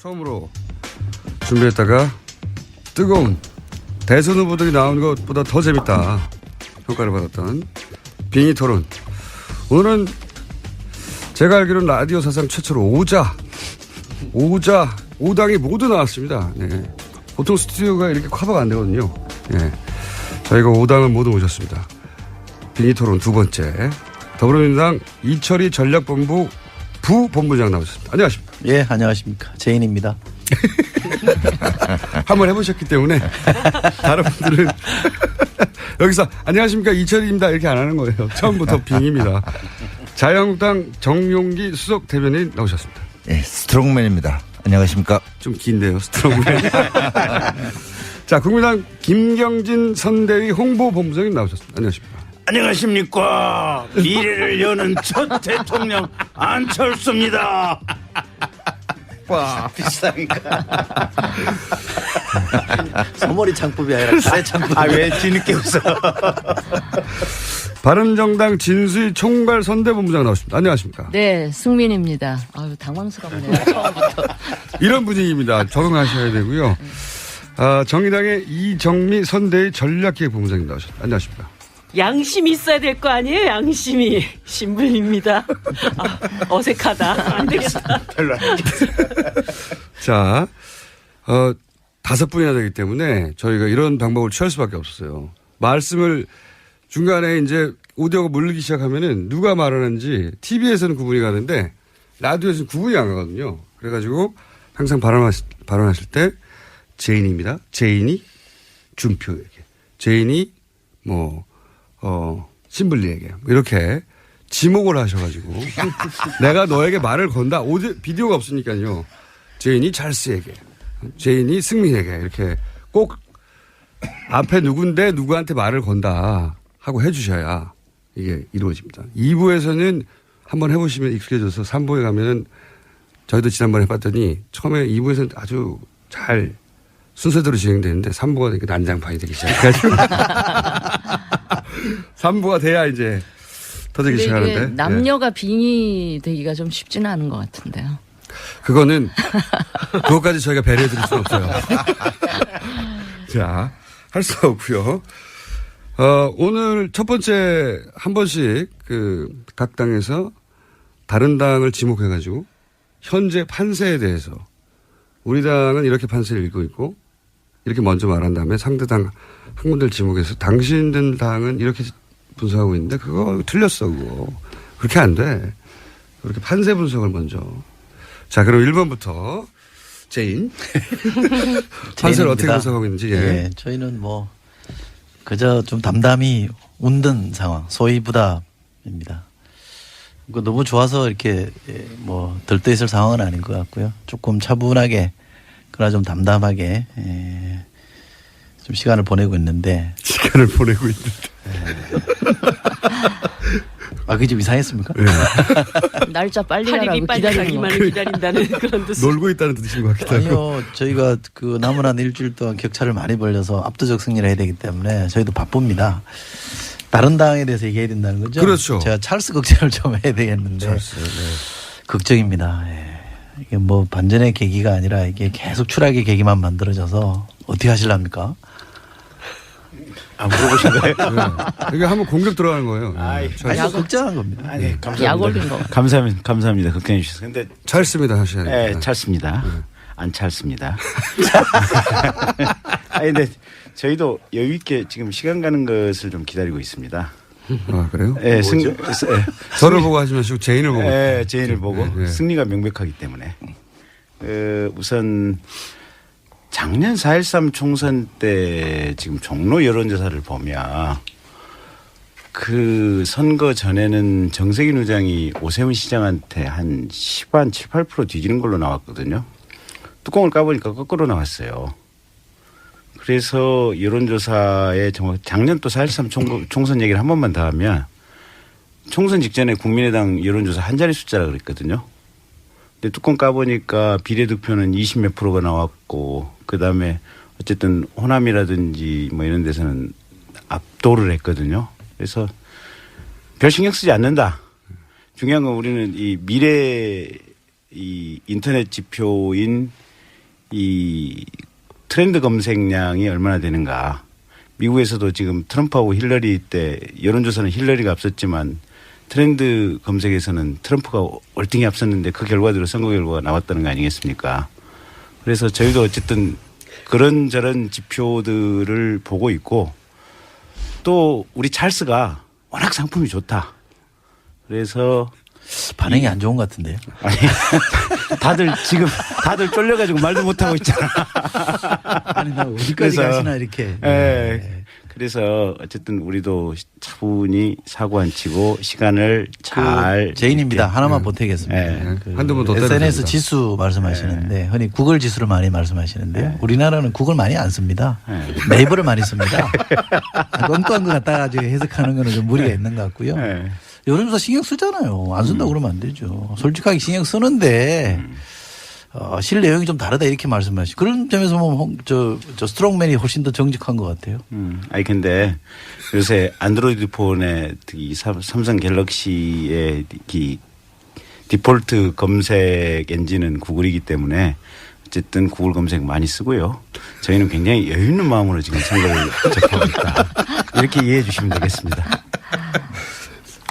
처음으로 준비했다가 뜨거운 대선 후보들이 나오는 것보다 더 재밌다 평가를 받았던 빙의 토론. 오늘은 제가 알기로는 라디오 사상 최초로 5당이 모두 나왔습니다. 네. 보통 스튜디오가 이렇게 커버가 안 되거든요. 네. 저희가 5당을 모두 모셨습니다. 빙의 토론 두 번째. 더불어민주당 이철희 전략본부 부본부장 나오셨습니다. 안녕하십니까? 예, 안녕하십니까. 제인입니다. 한번 해보셨기 때문에 다른 분들은 여기서 안녕하십니까 이철희입니다 이렇게 안 하는 거예요. 처음부터 빙입니다. 자유한국당 정용기 수석 대변인 나오셨습니다. 예, 스트롱맨입니다. 안녕하십니까. 좀 긴데요, 스트롱맨. 자, 국민당 김경진 선대위 홍보본부장님 나오셨습니다. 안녕하십니까. 안녕하십니까. 미래를 여는 첫 대통령 안철수입니다. 와, 비싸니까. 소머리 창법이 아니라 가래 창법. 아, 왜 뒤늦게 웃어? 바른정당 진수희 총괄 선대본부장 나오셨습니다. 안녕하십니까. 네, 승민입니다. 아유, 당황스럽네요. 처음부터. 이런 분위기입니다. 적응하셔야 되고요. 정의당의 이정미 선대위 전략기획본부장님 나오셨습니다. 안녕하십니까. 양심이 있어야 될 거 아니에요? 양심이. 신분입니다. 아, 어색하다. 안 되겠다. 별로 안 자, 5분이나 되기 때문에 저희가 이런 방법을 취할 수밖에 없었어요. 말씀을 중간에 이제 오디오가 물리기 시작하면은 누가 말하는지 TV에서는 구분이 가는데 라디오에서는 구분이 안 가거든요. 그래가지고 항상 발언하실 때 제인입니다. 제인이 준표에게. 제인이 신블리에게. 이렇게 지목을 하셔가지고 내가 너에게 말을 건다. 비디오가 없으니까요. 제인이 찰스에게. 제인이 승민에게. 이렇게 꼭 앞에 누군데 누구한테 말을 건다 하고 해주셔야 이게 이루어집니다. 2부에서는 한번 해보시면 익숙해져서 3부에 가면은 저희도 지난번에 해봤더니 처음에 2부에서는 아주 잘 순서대로 진행되는데 3부가 되게 난장판이 되기 시작해가지고 3부가 돼야 이제 터지기 시작하는데. 남녀가 빙의 되기가 좀 쉽지는 않은 것 같은데요. 그것까지 저희가 배려해드릴 수는 없어요. 자, 할 수 없고요. 오늘 첫 번째 한 번씩 각 당에서 다른 당을 지목해가지고 현재 판세에 대해서 우리 당은 이렇게 판세를 읽고 있고 이렇게 먼저 말한 다음에 상대 당 한 군데를 지목해서 당신들 당은 이렇게 분석하고 있는데 그거 틀렸어 그거. 그렇게 안 돼. 그렇게 판세 분석을 먼저. 자, 그럼 1번부터 제인. 판세를 어떻게 분석하고 있는지. 예, 저희는 그저 좀 담담히 웃는 상황, 소이부답입니다. 너무 좋아서 이렇게 들떠 있을 상황은 아닌 것 같고요. 조금 차분하게, 그러나 좀 담담하게 좀 시간을 보내고 있는데. 시간을 보내고 있는데. 그게 좀 이상했습니까? 네. 날짜 빨리 하라고 팔입이 빨리 기다리는 가기만을 거. 기다린다는 그런 뜻. 놀고 있다는 뜻인 것 같기도 하고. 아니요. 저희가 남은 한 일주일 동안 격차를 많이 벌려서 압도적 승리를 해야 되기 때문에 저희도 바쁩니다. 다른 당에 대해서 얘기해야 된다는 거죠? 그렇죠. 제가 찰스 걱정을 좀 해야 되겠는데. 찰스, 네. 걱정입니다. 예. 이게 반전의 계기가 아니라 이게 계속 추락의 계기만 만들어져서 어떻게 하실랍니까? 물어보신 거예요? 이게 한번 공격 들어가는 거예요. 아니, 걱정한 겁니다. 아니, 감사합니다. 약 올린 거. 감사합니다. 걱정해 주셔서. 근데 찰습니다, 사실. 네, 찰습니다. 안 찰습니다. 근데 저희도 여유 있게 지금 시간 가는 것을 좀 기다리고 있습니다. 그래요? 네, 저를 보고 하지 마시고 제인을 보고. 네, 제인을 보고 네. 승리가 명백하기 때문에 우선 작년 4.13 총선 때 지금 종로 여론조사를 보면 그 선거 전에는 정세균 의장이 오세훈 시장한테 한 7, 8% 뒤지는 걸로 나왔거든요. 뚜껑을 까보니까 거꾸로 나왔어요. 그래서 여론조사에 작년 또 4.13 총선 얘기를 한 번만 더 하면 총선 직전에 국민의당 여론조사 한 자리 숫자라 그랬거든요. 근데 뚜껑 까보니까 비례득표는 20몇 프로가 나왔고 그다음에 어쨌든 호남이라든지 이런 데서는 압도를 했거든요. 그래서 별 신경 쓰지 않는다. 중요한 건 우리는 이 미래 이 인터넷 지표인 이 트렌드 검색량이 얼마나 되는가. 미국에서도 지금 트럼프하고 힐러리 때 여론조사는 힐러리가 앞섰지만 트렌드 검색에서는 트럼프가 월등히 앞섰는데 그 결과대로 선거 결과가 나왔다는 거 아니겠습니까? 그래서 저희도 어쨌든 그런저런 지표들을 보고 있고 또 우리 찰스가 워낙 상품이 좋다. 그래서 반응이 안 좋은 것 같은데요. 아니 다들 지금 쫄려가지고 말도 못하고 있잖아. 아니 나 어디까지 그래서, 가시나 이렇게. 예. 그래서 어쨌든 우리도 차분히 사고 안 치고 시간을 잘 제인입니다. 이렇게. 하나만 보태겠습니다. 네. 한두 번더 SNS 때려줍니다. 지수 말씀하시는데 흔히 구글 지수를 많이 말씀하시는데요. 우리나라는 구글 많이 안 씁니다. 네이버를 많이 씁니다. 엉뚱한 거 갖다가 가지고 해석하는 거는 좀 무리가 있는 것 같고요. 네. 여론조사 신경 쓰잖아요. 안 쓴다고 그러면 안 되죠. 솔직하게 신경 쓰는데 실 내용이 좀 다르다 이렇게 말씀하시죠. 그런 점에서 보면 저 스트롱맨이 훨씬 더 정직한 것 같아요. 아니 근데 요새 안드로이드 폰의 이 삼성 갤럭시의 이 디폴트 검색 엔진은 구글이기 때문에 어쨌든 구글 검색 많이 쓰고요. 저희는 굉장히 여유 있는 마음으로 지금 선거를 접하고 있다. 이렇게 이해해 주시면 되겠습니다.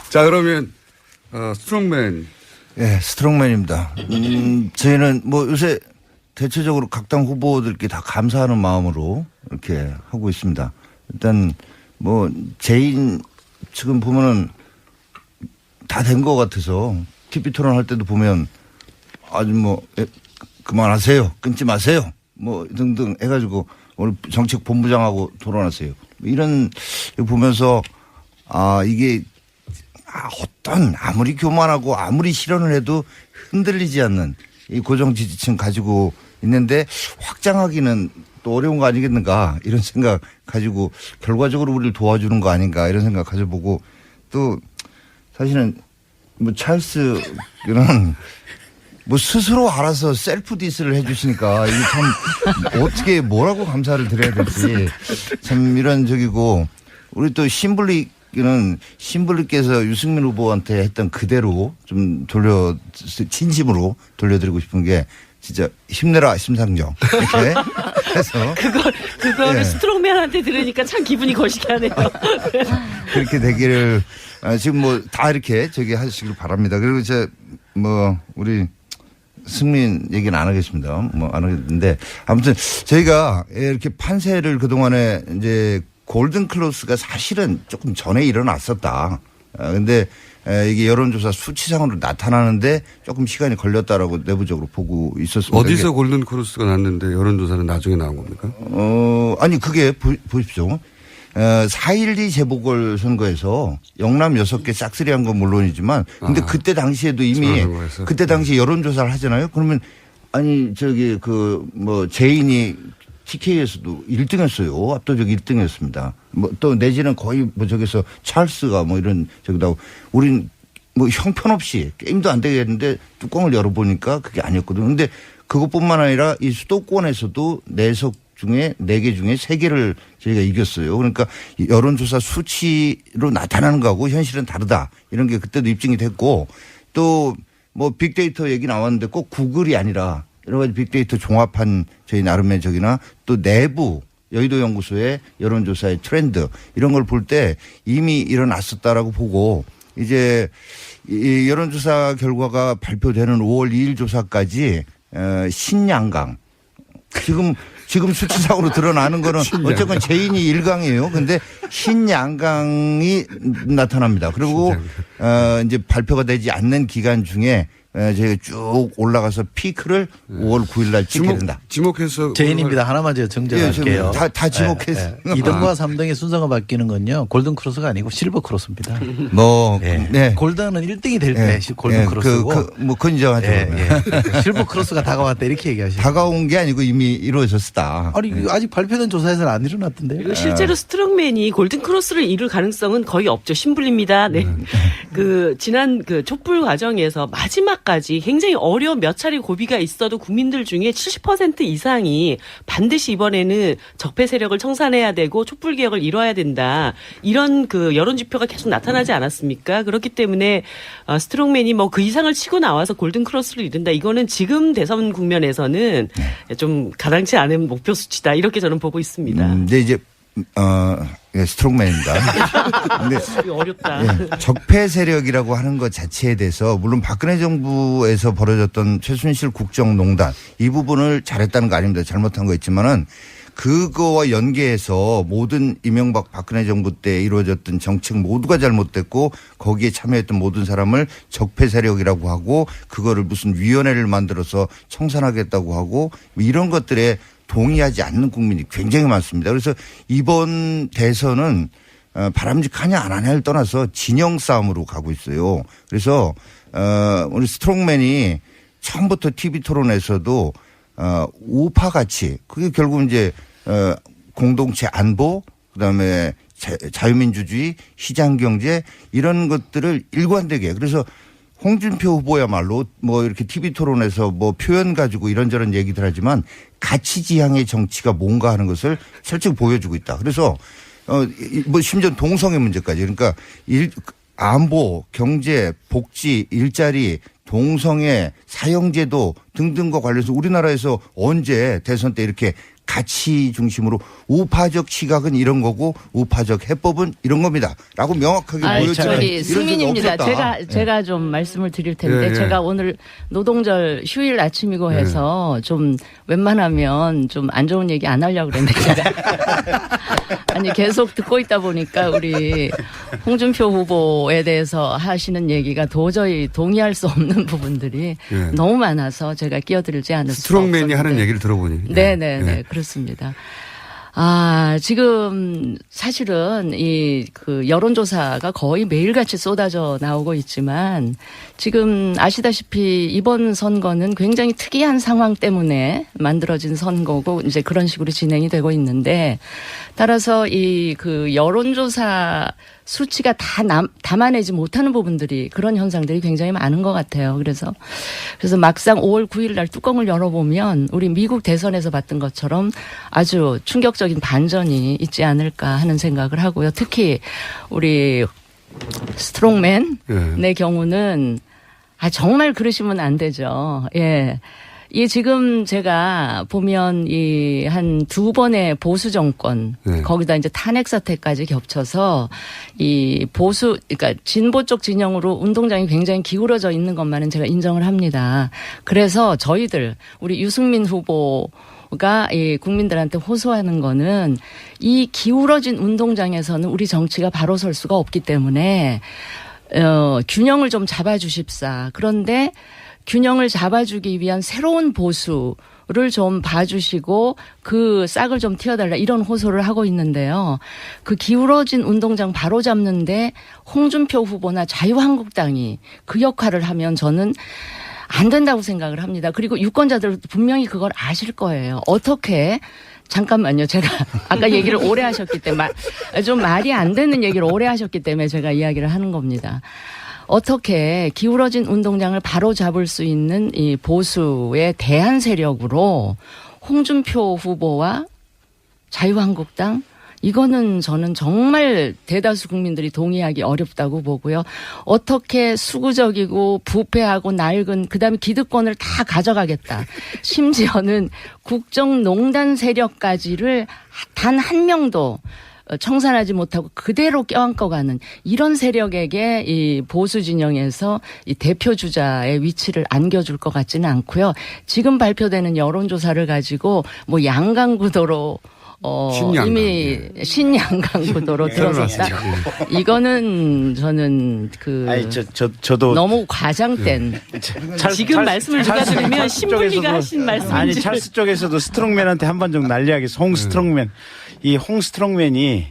자, 그러면, 스트롱맨. 예, 스트롱맨입니다. 저희는 뭐 요새 대체적으로 각 당 후보들께 다 감사하는 마음으로 이렇게 하고 있습니다. 일단 뭐 제인 지금 보면은 다 된 것 같아서 TV 토론 할 때도 보면 아주 뭐 그만하세요. 끊지 마세요. 뭐 등등 해가지고 오늘 정책 본부장하고 토론하세요. 이런 보면서 이게 어떤 아무리 교만하고 아무리 실언을 해도 흔들리지 않는 이 고정 지지층 가지고 있는데 확장하기는 또 어려운 거 아니겠는가 이런 생각 가지고 결과적으로 우리를 도와주는 거 아닌가 이런 생각 가져보고 또 사실은 뭐 찰스는 뭐 스스로 알아서 셀프 디스를 해주시니까 이게 참 어떻게 뭐라고 감사를 드려야 될지 참 이런 적이고 우리 또 신블리께서 유승민 후보한테 했던 그대로 좀 진심으로 돌려드리고 싶은 게 진짜 힘내라 심상정 이렇게 해서 그거를 예. 스트롱맨한테 들으니까 참 기분이 거시기하네요. 그렇게 되기를 지금 뭐 다 이렇게 저기 하시길 바랍니다. 그리고 이제 뭐 우리 승민 얘기는 안 하겠습니다. 뭐 안 하겠는데 아무튼 저희가 이렇게 판세를 그동안에 이제 골든 클로스가 사실은 조금 전에 일어났었다. 근데 이게 여론조사 수치상으로 나타나는데 조금 시간이 걸렸다라고 내부적으로 보고 있었습니다. 어디서 골든 크로스가 났는데 여론조사는 나중에 나온 겁니까? 아니 그게 보십시오. 4.12 재보궐선거에서 영남 6개 싹쓸이한 건 물론이지만 근데 그때 당시에도 이미 선거에서? 그때 당시 여론조사를 하잖아요. 그러면 아니 저기 뭐 제인이 TK에서도 1등했어요. 압도적 1등이었습니다. 뭐 또 내지는 거의 뭐 저기서 찰스가 뭐 이런 저기다 우린 뭐 형편없이 게임도 안 되겠는데 뚜껑을 열어보니까 그게 아니었거든요. 근데 그것뿐만 아니라 이 수도권에서도 4석 중에 4개 중에 3개를 저희가 이겼어요. 그러니까 여론조사 수치로 나타나는 거하고 현실은 다르다. 이런 게 그때도 입증이 됐고 또 뭐 빅데이터 얘기 나왔는데 꼭 구글이 아니라 여러 가지 빅데이터 종합한 저희 나름의 저기나 또 내부 여의도 연구소의 여론조사의 트렌드 이런 걸 볼 때 이미 일어났었다라고 보고 이제 이 여론조사 결과가 발표되는 5월 2일 조사까지 신양강 지금 수치상으로 드러나는 거는 어쨌건 제인이 1강이에요. 근데 신양강이 나타납니다. 그리고 이제 발표가 되지 않는 기간 중에 저희가 쭉 올라가서 피크를 5월 9일 날 찍게 된다. 지목해서. 제인입니다. 하나만 제가 정정할게요. 다 지목했어요. 2등과 3등의 순서가 바뀌는 건요. 골든 크로스가 아니고 실버 크로스입니다. 뭐, 네. 골든은 1등이 될 때 골든 크로스고. 뭐, 그건 인정하죠. 실버 크로스가 다가왔다 이렇게 얘기하시죠. 다가온 게 아니고 이미 이루어졌다. 아니, 아직 발표된 조사에서는 안 일어났던데요. 그리고 실제로 스트롱맨이 골든 크로스를 이룰 가능성은 거의 없죠. 신불입니다. 네. 지난 촛불 과정에서 마지막까지 마지막까지 굉장히 어려운 몇 차례 고비가 있어도 국민들 중에 70% 이상이 반드시 이번에는 적폐 세력을 청산해야 되고 촛불 개혁을 이뤄야 된다. 이런 그 여론 지표가 계속 나타나지 않았습니까? 그렇기 때문에 스트롱맨이 뭐 그 이상을 치고 나와서 골든 크로스를 이룬다. 이거는 지금 대선 국면에서는 좀 가당치 않은 목표 수치다. 이렇게 저는 보고 있습니다. 근데 이제 예, 스트롱맨입니다. 근데 어렵다. 예, 적폐 세력이라고 하는 것 자체에 대해서 물론 박근혜 정부에서 벌어졌던 최순실 국정농단 이 부분을 잘했다는 거 아닙니다. 잘못한 거 있지만은 그거와 연계해서 모든 이명박 박근혜 정부 때 이루어졌던 정책 모두가 잘못됐고 거기에 참여했던 모든 사람을 적폐 세력이라고 하고 그거를 무슨 위원회를 만들어서 청산하겠다고 하고 이런 것들에 동의하지 않는 국민이 굉장히 많습니다. 그래서 이번 대선은 바람직하냐 안 하냐를 떠나서 진영 싸움으로 가고 있어요. 그래서 우리 스트롱맨이 처음부터 TV 토론에서도 우파 가치 그게 결국 이제 공동체 안보 그다음에 자유민주주의 시장경제 이런 것들을 일관되게 그래서 홍준표 후보야말로 뭐 이렇게 TV 토론에서 뭐 표현 가지고 이런저런 얘기들 하지만 가치 지향의 정치가 뭔가 하는 것을 실제 보여주고 있다. 그래서 뭐 심지어 동성애 문제까지 그러니까 안보, 경제, 복지, 일자리, 동성애, 사형제도 등등과 관련해서 우리나라에서 언제 대선 때 이렇게 가치 중심으로 우파적 시각은 이런 거고 우파적 해법은 이런 겁니다. 라고 명확하게 보여주는 저기 승민입니다. 제가 좀 말씀을 드릴 텐데 예. 제가 오늘 노동절 휴일 아침이고 해서 좀 웬만하면 좀 안 좋은 얘기 안 하려고 그랬는데 제가 아니 계속 듣고 있다 보니까 우리 홍준표 후보에 대해서 하시는 얘기가 도저히 동의할 수 없는 부분들이 예. 너무 많아서 제가 끼어들지 않을 수가 스트롱맨이 없었는데. 하는 얘기를 들어보니. 네네네. 그렇습니다. 지금 사실은 그 여론조사가 거의 매일같이 쏟아져 나오고 있지만 지금 아시다시피 이번 선거는 굉장히 특이한 상황 때문에 만들어진 선거고 이제 그런 식으로 진행이 되고 있는데 따라서 그 여론조사 수치가 다 담아내지 못하는 부분들이 그런 현상들이 굉장히 많은 것 같아요. 그래서 막상 5월 9일 날 뚜껑을 열어보면 우리 미국 대선에서 봤던 것처럼 아주 충격적인 반전이 있지 않을까 하는 생각을 하고요. 특히 우리 스트롱맨의 경우는 정말 그러시면 안 되죠. 예. 이 지금 제가 보면 이 한 두 번의 보수 정권 거기다 이제 탄핵 사태까지 겹쳐서 이 그러니까 진보 쪽 진영으로 운동장이 굉장히 기울어져 있는 것만은 제가 인정을 합니다. 그래서 저희들 우리 유승민 후보가 이 국민들한테 호소하는 거는 이 기울어진 운동장에서는 우리 정치가 바로 설 수가 없기 때문에 균형을 좀 잡아주십사. 그런데 균형을 잡아주기 위한 새로운 보수를 좀 봐주시고 그 싹을 좀 틔워달라 이런 호소를 하고 있는데요. 그 기울어진 운동장 바로 잡는데 홍준표 후보나 자유한국당이 그 역할을 하면 저는 안 된다고 생각을 합니다. 그리고 유권자들 분명히 그걸 아실 거예요. 어떻게 잠깐만요. 제가 아까 얘기를 오래 하셨기 때문에 좀 말이 안 되는 얘기를 오래 하셨기 때문에 제가 이야기를 하는 겁니다. 어떻게 기울어진 운동장을 바로 잡을 수 있는 이 보수의 대한 세력으로 홍준표 후보와 자유한국당 이거는 저는 정말 대다수 국민들이 동의하기 어렵다고 보고요. 어떻게 수구적이고 부패하고 낡은 그다음에 기득권을 다 가져가겠다. 심지어는 국정농단 세력까지를 단 한 명도 청산하지 못하고 그대로 껴안고가는 이런 세력에게 이 보수 진영에서 이 대표 주자의 위치를 안겨줄 것 같지는 않고요. 지금 발표되는 여론조사를 가지고 뭐 양강구도로 신양강. 예. 이미 신양강구도로 들어섰다. 이거는 저는 저도 너무 과장된. 지금 말씀을 누가 들으면 신불리가 하신 말씀인지. 아니 찰스 쪽에서도 스트롱맨한테 한번 좀 난리하겠어. 홍 스트롱맨. 이 홍 스트롱맨이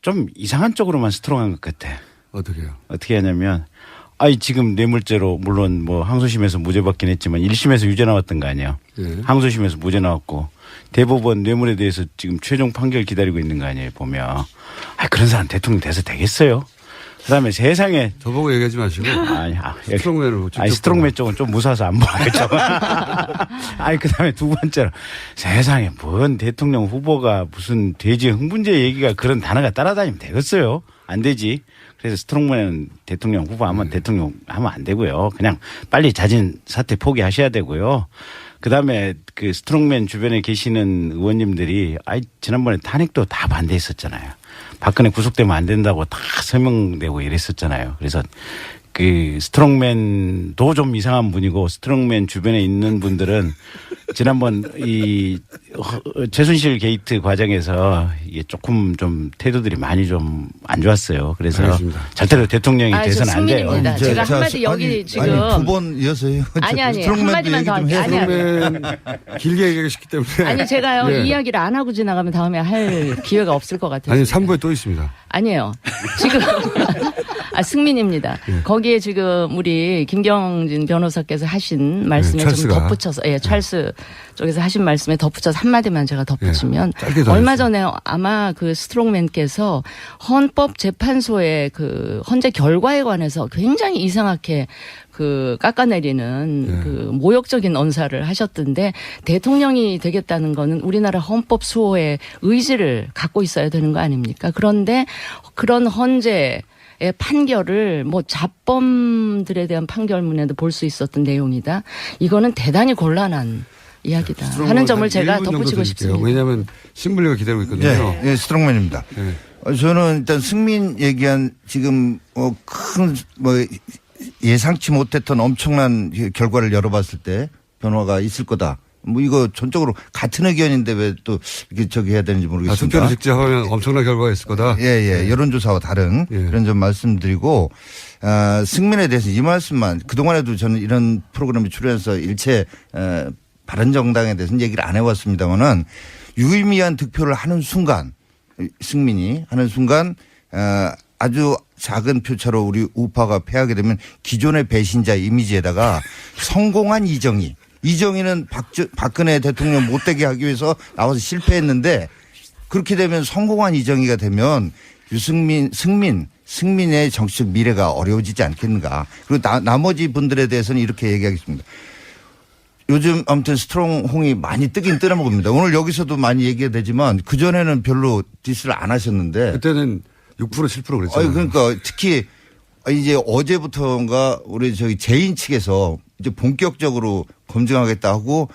좀 이상한 쪽으로만 스트롱한 것 같아. 어떻게요? 어떻게 하냐면 지금 뇌물죄로 물론 뭐 항소심에서 무죄 받긴 했지만 1심에서 유죄 나왔던 거 아니에요. 항소심에서 무죄 나왔고 대법원 뇌물에 대해서 지금 최종 판결 기다리고 있는 거 아니에요. 보면 그런 사람 대통령 돼서 되겠어요? 그다음에 세상에 저보고 얘기하지 마시고. 스트롱맨을 직접 스트롱맨 쪽은 좀 무서워서 안 보여요. 좀. 그다음에 두 번째로 세상에 뭔 대통령 후보가 무슨 돼지 흥분제 얘기가 그런 단어가 따라다니면 되겠어요? 안 되지. 그래서 스트롱맨 대통령 후보하면 대통령 하면 안 되고요. 그냥 빨리 자진 사퇴 포기하셔야 되고요. 그다음에 그 스트롱맨 주변에 계시는 의원님들이 지난번에 탄핵도 다 반대했었잖아요. 박근혜 구속되면 안 된다고 다 서명되고 이랬었잖아요. 그래서 그 스트롱맨도 좀 이상한 분이고 스트롱맨 주변에 있는 분들은 지난번 이 최순실 게이트 과정에서 이게 조금 좀 태도들이 많이 좀 안 좋았어요. 그래서 알겠습니다. 절대로 대통령이 돼서는 안 돼요. 승민입니다. 제가 한마디 여기 지금 두 번 이어서요. 아니 한마디만 더 할게요. 스트롱맨 길게 얘기하셨기 때문에. 아니 제가요 예. 이 이야기를 안 하고 지나가면 다음에 할 기회가 없을 것 같아요. 아니 3부에 또 있습니다. 아니에요. 지금 승민입니다. 거기에 지금 우리 김경진 변호사께서 하신 말씀에 좀 찰스가. 덧붙여서 찰스 쪽에서 하신 말씀에 덧붙여서 한마디만 제가 덧붙이면 짧게 더 얼마 해주세요. 전에 아마 그 스트롱맨께서 헌법재판소의 그 헌재 결과에 관해서 굉장히 이상하게 그 깎아내리는 그 모욕적인 언사를 하셨던데 대통령이 되겠다는 거는 우리나라 헌법 수호의 의지를 갖고 있어야 되는 거 아닙니까? 그런데 그런 헌재의 판결을 뭐 잡범들에 대한 판결문에도 볼 수 있었던 내용이다. 이거는 대단히 곤란한 이야기다 하는 점을 제가 덧붙이고 싶습니다. 왜냐하면 신분리가 기다리고 있거든요. 네, 스트롱맨입니다. 네. 저는 일단 승민 얘기한 지금 큰 예상치 못했던 엄청난 결과를 열어봤을 때 변화가 있을 거다. 뭐 이거 전적으로 같은 의견인데 왜 또 이렇게 저기 해야 되는지 모르겠습니다. 투표를 직접 하면 엄청난 결과가 있을 거다. 예. 여론조사와 다른 그런 점 말씀드리고 승민에 대해서 이 말씀만 그동안에도 저는 이런 프로그램에 출연해서 일체 바른정당에 대해서는 얘기를 안 해왔습니다만은 유의미한 득표를 하는 순간 승민이 하는 순간 아주 작은 표차로 우리 우파가 패하게 되면 기존의 배신자 이미지에다가 성공한 이정희는 박근혜 대통령 못되게 하기 위해서 나와서 실패했는데 그렇게 되면 성공한 이정희가 되면 승민의 정치적 미래가 어려워지지 않겠는가. 그리고 나머지 분들에 대해서는 이렇게 얘기하겠습니다. 요즘 아무튼 스트롱홍이 많이 뜨긴 뜨나 봅니다. 오늘 여기서도 많이 얘기가 되지만 그전에는 별로 디스를 안 하셨는데. 그때는 6% 7% 그랬잖아요. 그러니까 특히 이제 어제부터인가 우리 제인 측에서 이제 본격적으로 검증하겠다 하고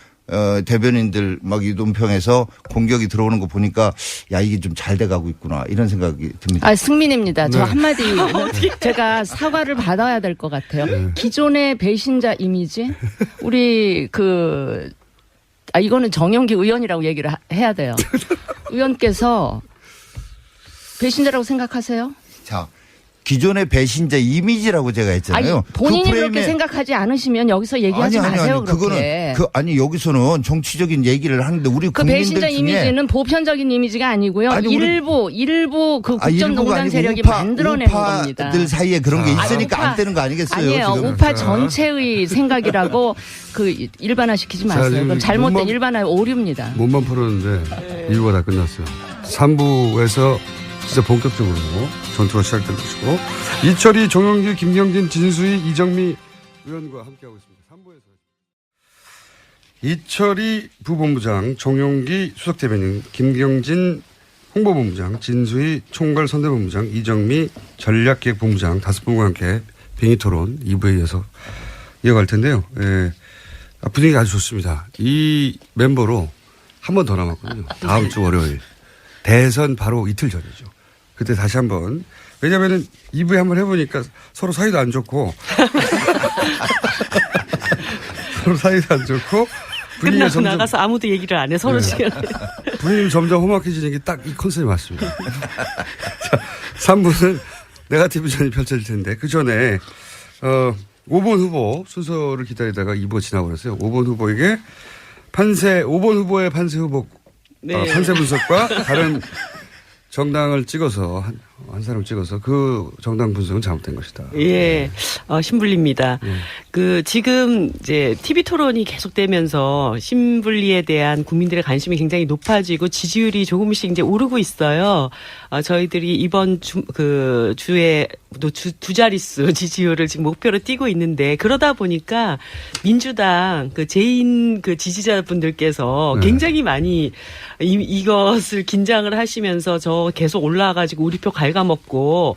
대변인들 막 이 논평에서 공격이 들어오는 거 보니까 야 이게 좀 잘 돼가고 있구나 이런 생각이 듭니다. 승민입니다. 저 한마디 제가 사과를 받아야 될 것 같아요. 기존의 배신자 이미지 우리 이거는 정영기 의원이라고 얘기를 해야 돼요. 의원께서 배신자라고 생각하세요? 자. 기존의 배신자 이미지라고 제가 했잖아요. 본인이 그렇게 생각하지 않으시면 여기서 얘기하지 마세요. 그거는 여기서는 정치적인 얘기를 하는데 우리 그 국민들 배신자 중에 이미지는 보편적인 이미지가 아니고요. 일부 그 국정 일부가 농단 아니고 세력이 만들어낸 겁니다. 우파들 사이에 그런 게 있으니까 안 되는 거 아니겠어요? 아니에요. 지금. 우파 전체의 생각이라고 일반화시키지 마세요. 그건 잘못된 일반화의 오류입니다. 몸만 풀었는데 이유가 다 끝났어요. 3부에서 진짜 본격적으로 전투가 시작될 것이고 이철이, 정영기, 김경진, 진수희, 이정미 의원과 함께하고 있습니다. 3부에서 이철이 부본부장, 정용기 수석대변인, 김경진 홍보본부장, 진수희 총괄선대본부장, 이정미 전략기획본부장 5분과 함께 빙의토론 2부에 이어서 이어갈 텐데요. 분위기가 아주 좋습니다. 이 멤버로 한 번 더 남았거든요. 다음 주 월요일. 대선 바로 이틀 전이죠. 그때 다시 한번. 왜냐면은 2부에 한번 해보니까 서로 사이도 안 좋고. 서로 사이도 안 좋고. 분위기가 끝나고 나가서 아무도 얘기를 안 해. 서로 지금. 분위기 점점 험악해지는 게 딱 이 컨셉이 맞습니다. 자, 3부는 네거티브전이 펼쳐질 텐데 그 전에 5번 후보 순서를 기다리다가 2부가 지나버렸어요. 5번 후보에게 5번 후보의 판세 후보 네. 판세 분석과 다른 정당을 찍어서 한 사람을 찍어서 그 정당 분석은 잘못된 것이다. 예, 신불리입니다. 지금 이제 TV 토론이 계속되면서 신불리에 대한 국민들의 관심이 굉장히 높아지고 지지율이 조금씩 이제 오르고 있어요. 저희들이 이번 주에 두 자릿수 지지율을 지금 목표로 띄고 있는데 그러다 보니까 민주당 재인 지지자분들께서 굉장히 많이 이것을 긴장을 하시면서 저 계속 올라와가지고 우리 표 갉아먹고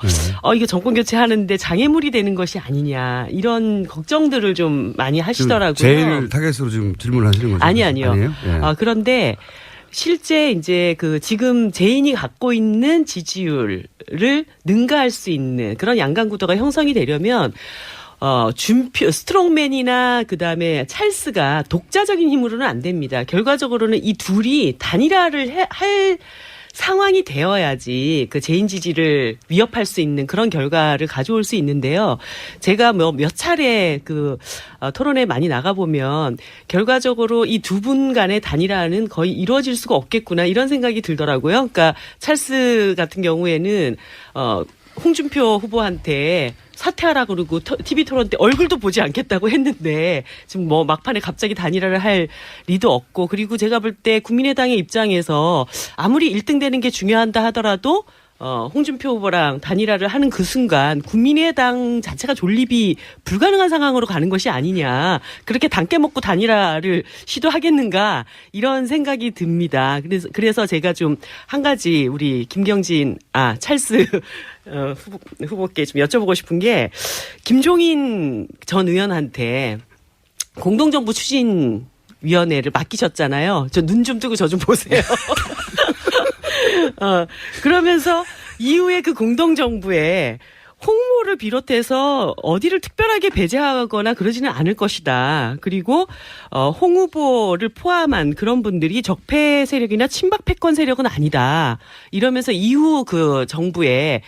이거 정권 교체하는데 장애물이 되는 것이 아니냐 이런 걱정들을 좀 많이 하시더라고요. 제일 타겟으로 지금 질문을 하시는 거죠? 아니요. 아니에요? 예. 그런데 실제 이제 제금 재인이 갖고 있는 지지율을 능가할 수 있는 그런 양강 구도가 형성이 되려면 스트롱맨이나 그다음에 찰스가 독자적인 힘으로는 안 됩니다. 결과적으로는 이 둘이 단일화를 할 상황이 되어야지 재인 지지를 위협할 수 있는 그런 결과를 가져올 수 있는데요. 제가 몇 차례 토론에 많이 나가보면 결과적으로 이 두 분 간의 단일화는 거의 이루어질 수가 없겠구나 이런 생각이 들더라고요. 그러니까 찰스 같은 경우에는 홍준표 후보한테 사퇴하라 그러고 TV 토론 때 얼굴도 보지 않겠다고 했는데 지금 막판에 갑자기 단일화를 할 리도 없고 그리고 제가 볼 때 국민의당의 입장에서 아무리 1등 되는 게 중요하다 하더라도 홍준표 후보랑 단일화를 하는 그 순간 국민의당 자체가 존립이 불가능한 상황으로 가는 것이 아니냐. 그렇게 단깨 먹고 단일화를 시도하겠는가 이런 생각이 듭니다. 그래서 제가 좀 한 가지 우리 찰스 후보께 좀 여쭤보고 싶은 게 김종인 전 의원한테 공동정부 추진위원회를 맡기셨잖아요. 저 눈 좀 뜨고 저 좀 보세요. 그러면서 이후에 그 공동정부에 홍모를 비롯해서 어디를 특별하게 배제하거나 그러지는 않을 것이다. 그리고 홍 후보를 포함한 그런 분들이 적폐 세력이나 친박 패권 세력은 아니다. 이러면서 이후 정부에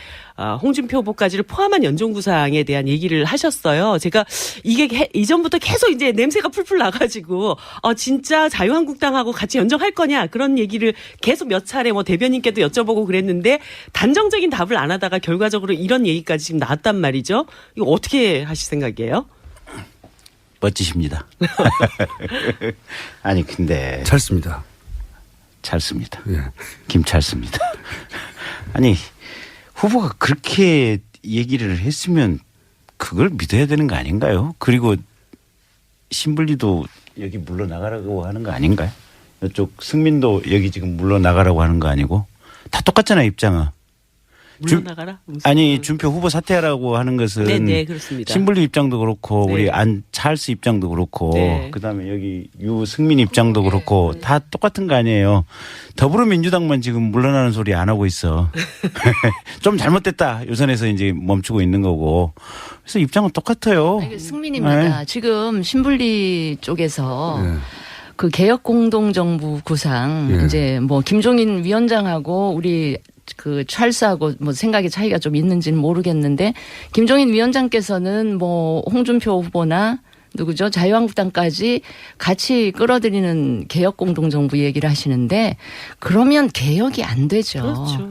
홍준표 후보까지를 포함한 연정구상에 대한 얘기를 하셨어요. 제가 이게 이전부터 계속 이제 냄새가 풀풀 나가지고 진짜 자유한국당하고 같이 연정할 거냐 그런 얘기를 계속 몇 차례 대변인께도 여쭤보고 그랬는데 단정적인 답을 안 하다가 결과적으로 이런 얘기까지 지금 나왔단 말이죠. 이거 어떻게 하실 생각이에요? 멋지십니다. 아니 근데 찰스입니다. 찰스입니다. 예. 김찰스입니다. 아니 후보가 그렇게 얘기를 했으면 그걸 믿어야 되는 거 아닌가요? 그리고 신불리도 여기 물러나가라고 하는 거 아닌가요? 이쪽 승민도 여기 지금 물러나가라고 하는 거 아니고 다 똑같잖아요 입장은. 물러나가라? 아니 준표 후보 사퇴하라고 하는 것은 네, 그렇습니다. 신불리 입장도 그렇고 네. 우리 찰스 입장도 그렇고 네. 그다음에 여기 유승민 입장도 그렇고 다 똑같은 거 아니에요. 더불어민주당만 지금 물러나는 소리 안 하고 있어. 좀 잘못됐다. 요선에서 이제 멈추고 있는 거고. 그래서 입장은 똑같아요. 승민입니다. 네. 지금 신불리 쪽에서 예. 그 개혁 공동정부 구상 예. 이제 김종인 위원장하고 우리 찰스하고 생각의 차이가 좀 있는지는 모르겠는데 김종인 위원장께서는 홍준표 후보나 누구죠? 자유한국당까지 같이 끌어들이는 개혁 공동정부 얘기를 하시는데 그러면 개혁이 안 되죠. 그렇죠.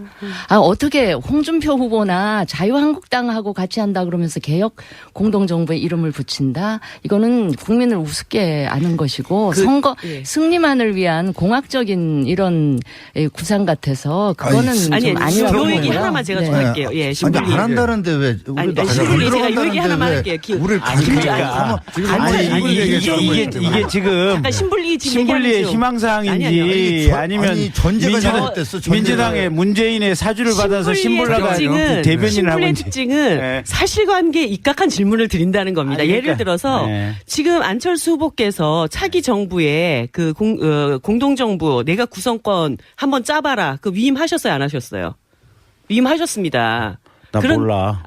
어떻게 홍준표 후보나 자유한국당하고 같이 한다 그러면서 개혁 공동정부에 이름을 붙인다? 이거는 국민을 우습게 아는 것이고 선거 승리만을 위한 공학적인 이런 구상 같아서 그거는 좀 아니라고 요 얘기 보고요. 하나만 제가 네. 좀 할게요. 예, 아니 신불리. 안 한다는데 왜 우리도 신불리 제가 요 얘기 하나만 할게요. 우리를 그러니까 이게 지금 잠깐 신불리 지금 신불리의 얘기하는 중. 희망사항인지 아니면 전제가 잘못됐어. 민주당의 문재인의 사주를 받아서 신불라가 대변인을 하고 신불리의 있는지. 특징은 네. 사실관계에 입각한 질문을 드린다는 겁니다. 아니, 예를 그러니까. 들어서 네. 지금 안철수 후보께서 차기 정부에 공동정부 내각 구성권 한번 짜봐라. 위임하셨어요, 안 하셨어요? 위임하셨습니다. 나 몰라.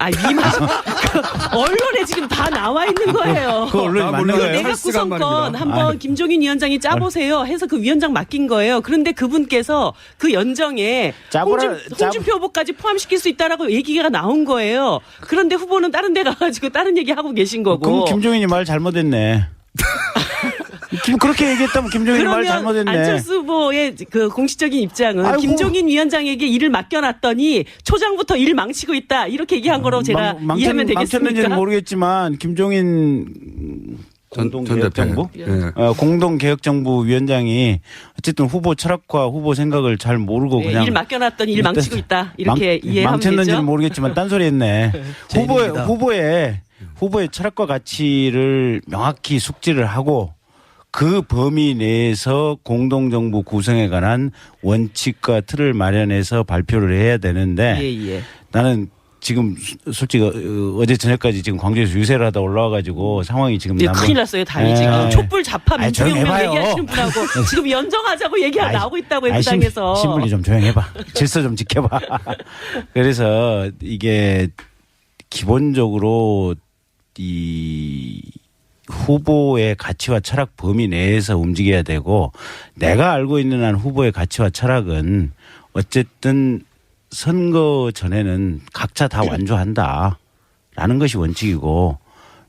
언론에 지금 다 나와 있는 거예요. 그 언론이 맞는 거예요? 내각 찰스가 한 구성권 말입니다. 한번 김종인 위원장이 짜보세요 해서 그 위원장 맡긴 거예요. 그런데 그분께서 그 연정에 홍준표 후보까지 포함시킬 수 있다라고 얘기가 나온 거예요. 그런데 후보는 다른 데 가가지고 다른 얘기 하고 계신 거고. 그럼 김종인이 말 잘못했네. 그렇게 얘기했다면 김종인이 말 그러면 잘못했네. 안철수 후보의 그 공식적인 입장은 아이고. 김종인 위원장에게 일을 맡겨놨더니 초장부터 일을 망치고 있다 이렇게 얘기한 거로 제가 이해하면 되겠습니까? 망쳤는지는 모르겠지만 김종인 전 공동개혁정부 대표. 예. 공동개혁정부 위원장이 어쨌든 후보 철학과 후보 생각을 잘 모르고 네, 그냥 일 맡겨놨더니 일 망치고 있다 이렇게 이해하면 망쳤는지는 되죠. 모르겠지만 딴소리했네. 제인입니다. 후보의 철학과 가치를 명확히 숙지를 하고 그 범위 내에서 공동정부 구성에 관한 원칙과 틀을 마련해서 발표를 해야 되는데 예. 나는 지금 솔직히 어제 저녁까지 지금 광주에서 유세를 하다 올라와가지고 상황이 지금 네, 큰일 났어요. 당이 지금 촛불 좌파 아이, 민주혁명 조용히 해봐요. 얘기하시는 분하고 지금 연정하자고 얘기가 아이, 나오고 있다고요. 그 아이, 당에서. 신분이 좀 조용해봐. 질서 좀 지켜봐. 그래서 이게 기본적으로 이 후보의 가치와 철학 범위 내에서 움직여야 되고 내가 알고 있는 한 후보의 가치와 철학은 어쨌든 선거 전에는 각자 다 완주한다라는 것이 원칙이고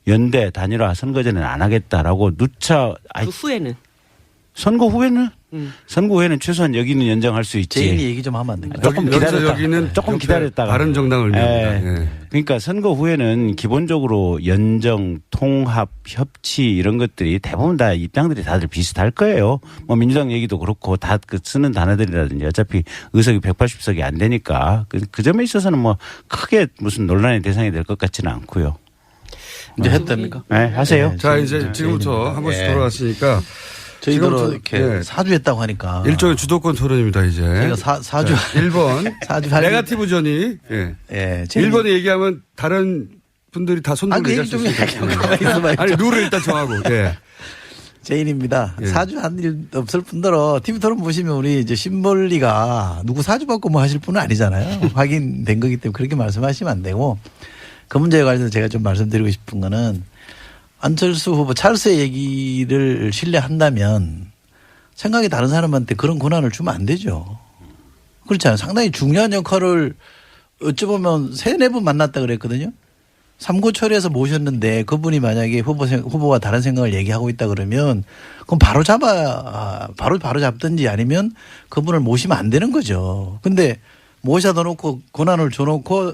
연대 단일화 선거 전에는 안 하겠다라고 누차 그 후에는. 선거 후에는 선거 후에는 최소한 여기는 연장할 수 있지. 제인이 얘기 좀 하면 안 될까요? 조금 여기서 기다렸다. 여기는 조금 기다렸다가 바른 정당을 위합니다. 예. 그러니까 선거 후에는 기본적으로 연정, 통합, 협치 이런 것들이 대부분 다 입장들이 다들 비슷할 거예요. 뭐 민주당 얘기도 그렇고 다 그 쓰는 단어들이라든지 어차피 의석이 180석이 안 되니까 그 점에 있어서는 뭐 크게 무슨 논란의 대상이 될 것 같지는 않고요. 이제 해도 됩니까? 네, 하세요. 네. 자, 이제 지금부터 한 번씩 돌아왔으니까 저희도 지금부터, 이렇게 예. 사주했다고 하니까 일종의 주도권 토론입니다, 이제. 제가 사주 1번. 사주 할 네거티브전이. 예. 예, 1번에 얘기하면 다른 분들이 다 손들고 그 얘기할 얘기 수 좀 있으니까. 얘기하고 가만히 있어봐요. 아니, 룰을 일단 정하고. 예. 제인입니다. 예. 사주 한 일 없을 뿐더러 TV 토론 보시면 우리 이제 신벌리가 누구 사주 받고 뭐 하실 분은 아니잖아요. 확인된 거기 때문에 그렇게 말씀하시면 안 되고 그 문제에 관해서 제가 좀 말씀드리고 싶은 거는 안철수 후보 찰스의 얘기를 신뢰한다면 생각이 다른 사람한테 그런 권한을 주면 안 되죠. 그렇지 않아요. 상당히 중요한 역할을 어찌 보면 3-4분 만났다 그랬거든요. 삼고초려해서 모셨는데 그분이 만약에 후보와 다른 생각을 얘기하고 있다 그러면 그럼 바로 잡든지 아니면 그분을 모시면 안 되는 거죠. 근데 모셔다 놓고 권한을 줘놓고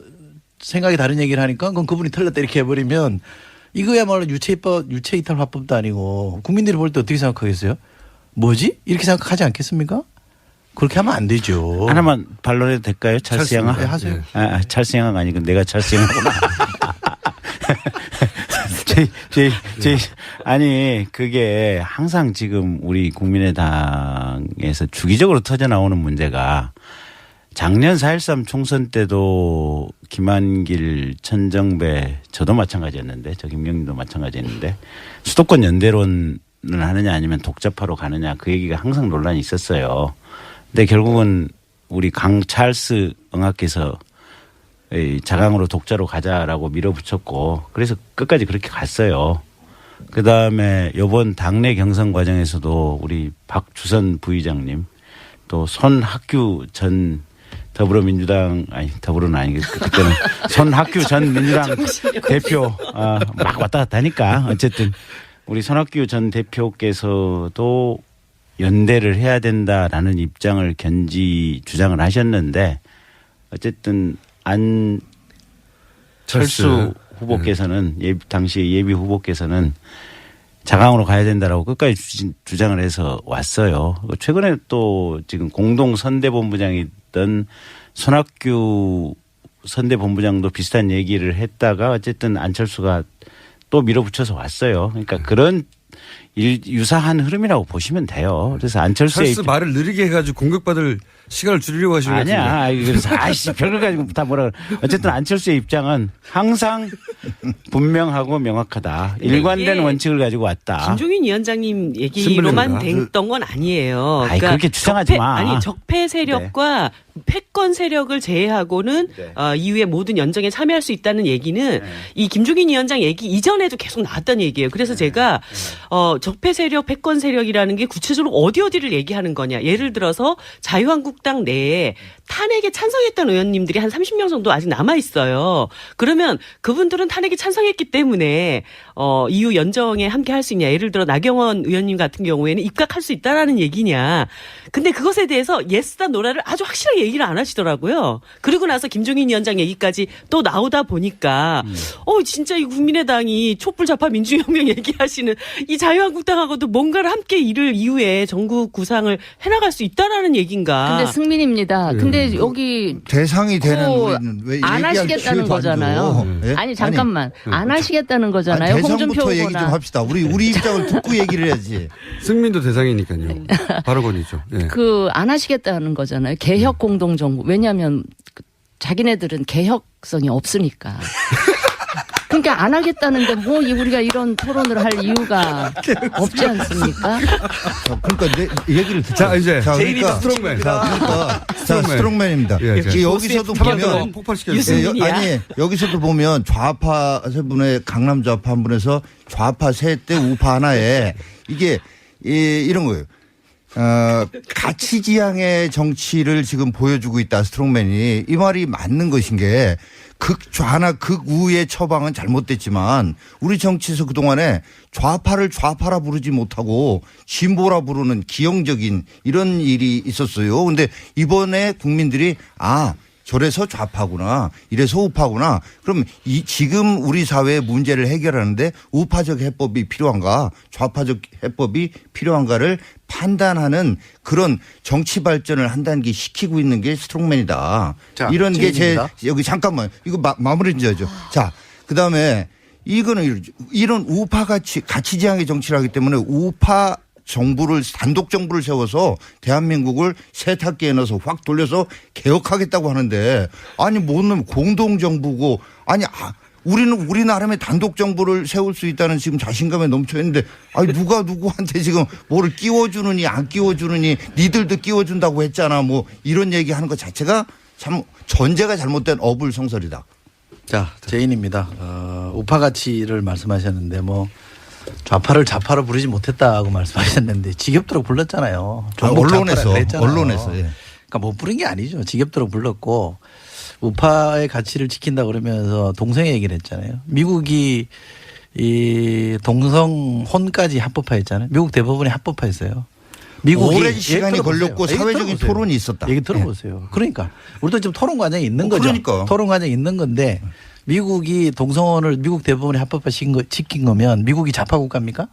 생각이 다른 얘기를 하니까 그럼 그분이 틀렸다 이렇게 해버리면 이거야말로 유체이탈 화법도 아니고 국민들이 볼 때 어떻게 생각하겠어요? 뭐지? 이렇게 생각하지 않겠습니까? 그렇게 하면 안 되죠. 하나만 반론해도 될까요? 찰스 양아? 네, 하세요. 찰스 양아가 아니고 내가 찰스 양아구나. 아니 그게 항상 지금 우리 국민의당에서 주기적으로 터져 나오는 문제가 작년 4.13 총선 때도 김한길, 천정배 저도 마찬가지였는데 저 김경림도 마찬가지였는데 수도권 연대론을 하느냐 아니면 독자파로 가느냐 그 얘기가 항상 논란이 있었어요. 근데 결국은 우리 강 찰스 응학께서 자강으로 독자로 가자라고 밀어붙였고 그래서 끝까지 그렇게 갔어요. 그다음에 이번 당내 경선 과정에서도 우리 박주선 부의장님 또 손학규 전 더불어민주당 아니 더불어는 아니고 그때는 손학규 전 민주당 대표 막 왔다 갔다 하니까 어쨌든 우리 손학규 전 대표께서도 연대를 해야 된다라는 입장을 주장을 하셨는데 어쨌든 안철수 후보께서는 당시 예비 후보께서는 자강으로 가야 된다라고 끝까지 주장을 해서 왔어요. 최근에 또 지금 공동 선대본부장이던 손학규 선대본부장도 비슷한 얘기를 했다가 어쨌든 안철수가 또 밀어붙여서 왔어요. 그러니까 그런 유사한 흐름이라고 보시면 돼요. 그래서 안철수의 찰스 말을 느리게 해가지고 공격받을 시간을 줄이려고 하시는 것 같은데. 아니야. 그래서 아이씨 별걸 가지고 다 뭐라 그래. 어쨌든 안철수의 입장은 항상 분명하고 명확하다. 일관된 원칙을 가지고 왔다. 김종인 위원장님 얘기로만 신분입니다. 됐던 건 아니에요. 아이, 그렇게 주장하지 마. 아니 적폐 세력과 패권 세력을 제외하고는 이후에 모든 연정에 참여할 수 있다는 얘기는 이 김종인 위원장 얘기 이전에도 계속 나왔던 얘기예요. 그래서 제가 적폐 세력, 패권 세력이라는 게 구체적으로 어디를 얘기하는 거냐. 예를 들어서 자유한국당 내에 탄핵에 찬성했던 의원님들이 한 30명 정도 아직 남아 있어요. 그러면 그분들은 탄핵에 찬성했기 때문에 이후 연정에 함께 할 수 있냐. 예를 들어 나경원 의원님 같은 경우에는 입각할 수 있다라는 얘기냐. 근데 그것에 대해서 예스다 노라를 아주 확실하게 얘기를 안 하시더라고요. 그리고 나서 김종인 위원장 얘기까지 또 나오다 보니까 진짜 이 국민의당이 촛불 좌파 민주혁명 얘기하시는 이 자유한국당하고도 뭔가를 함께 이룰 이후에 전국 구상을 해나갈 수 있다라는 얘기인가. 근데 승민입니다. 근데 여기 대상이 되는 우리는 왜 안 얘기할 하시겠다는 기회도 안 줘? 거잖아요. 예? 아니 잠깐만 안 하시겠다는 거잖아요. 대상부터 얘기 좀 홍준표보다 합시다. 우리 입장을 듣고 얘기를 해야지. 승민도 대상이니까요. 발언권이죠. 예. 안 하시겠다는 거잖아요. 개혁 공동정부. 왜냐하면 자기네들은 개혁성이 없으니까. 그러니까 안 하겠다는데 뭐 우리가 이런 토론을 할 이유가 없지 않습니까? 그러니까 내 얘기를 듣자. 자, 이제 그러니까 스트롱맨. 자, 스트롱맨입니다. 예, 자. 여기서도 보면 폭발시켜주세요. 여기서도 보면 좌파 세 분의 강남 좌파 한 분에서 좌파 셋 대 우파 하나에 이게 이런 거예요. 가치지향의 정치를 지금 보여주고 있다. 스트롱맨이. 이 말이 맞는 것인 게 극좌나 극우의 처방은 잘못됐지만 우리 정치에서 그동안에 좌파를 좌파라 부르지 못하고 진보라 부르는 기형적인 이런 일이 있었어요. 근데 이번에 국민들이 저래서 좌파구나, 이래서 우파구나. 그럼 지금 우리 사회의 문제를 해결하는데 우파적 해법이 필요한가, 좌파적 해법이 필요한가를 판단하는 그런 정치 발전을 한 단계 시키고 있는 게 스트롱맨이다. 자, 이런 게 여기 잠깐만 이거 마무리 좀 해야죠. 자, 그다음에 이거는 이런 우파 가치지향의 정치를 하기 때문에 우파 정부를 단독 정부를 세워서 대한민국을 세탁기에 넣어서 확 돌려서 개혁하겠다고 하는데 아니 뭔 공동 정부고 아니 우리는 우리 나름의 단독 정부를 세울 수 있다는 지금 자신감에 넘쳐 있는데 아니 누가 누구한테 지금 뭐를 끼워주느니 안 끼워주느니 니들도 끼워준다고 했잖아 뭐 이런 얘기하는 것 자체가 참 전제가 잘못된 어불성설이다. 자, 제인입니다. 우파 가치를 말씀하셨는데 좌파를 좌파로 부르지 못했다고 말씀하셨는데 지겹도록 불렀잖아요. 언론에서. 예. 그러니까 못 부른 게 아니죠. 지겹도록 불렀고 우파의 가치를 지킨다 그러면서 동성애 얘기를 했잖아요. 미국이 이 동성혼까지 합법화했잖아요. 미국 대법원이 합법화했어요. 미국이 오랜 시간이 걸렸고 사회적인 토론이 있었다. 얘기 들어보세요. 그러니까 우리도 지금 토론 과정이 있는 거죠. 그러니까. 토론 과정이 있는 건데 미국이 동성혼을 미국 대법원이 합법화 시킨 거면 미국이 좌파 국가입니까?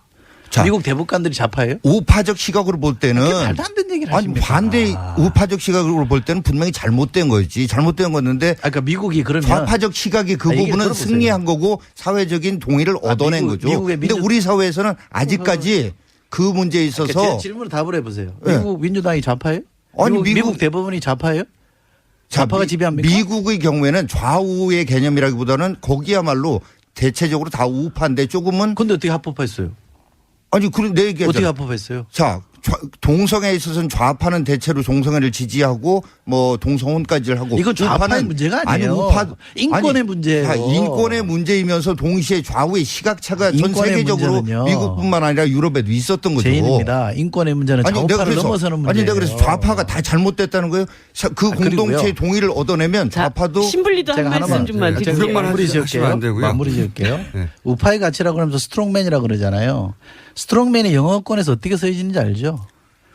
자, 미국 대법관들이 좌파예요? 우파적 시각으로 볼 때는 말도 안 되는 얘기를 하십니까? 반대 우파적 시각으로 볼 때는 분명히 잘못된 거지. 잘못된 건데 그러니까 미국이 그러면 좌파적 시각이 그 부분은 승리한 거고 사회적인 동의를 얻어낸 거죠. 그런데 우리 사회에서는 아직까지 그 문제에 있어서 제 질문을 답을 해보세요. 미국 민주당이 좌파예요? 아니, 미국 대법원이 좌파예요? 좌파가 지배합니까? 미국의 경우에는 좌우의 개념이라기보다는 거기야말로 대체적으로 다 우파인데 조금은. 근데 어떻게 합법화했어요? 아니 그런 내 얘기하잖아. 어떻게 합법했어요? 자, 동성애에 있어서는 좌파는 대체로 동성애를 지지하고 뭐 동성혼까지를 하고 이건 좌파의 문제가 아니에요. 아니 우파 인권의 문제예요. 인권의 문제이면서 동시에 좌우의 시각차가 전 세계적으로 문제는요. 미국뿐만 아니라 유럽에도 있었던 거죠. 제인입니다. 인권의 문제는 좌우파를 넘어서는 문제예요. 아니 내가 그래서 좌파가 다 잘못됐다는 거예요. 그 공동체의 동의를 얻어내면 좌파도 신불리도 한 말씀 좀만 드릴게요. 마무리 지을게요. 네. 우파의 가치라고 하면서 스트롱맨이라고 그러잖아요. 스트롱맨이 영어권에서 어떻게 써있는지 알죠?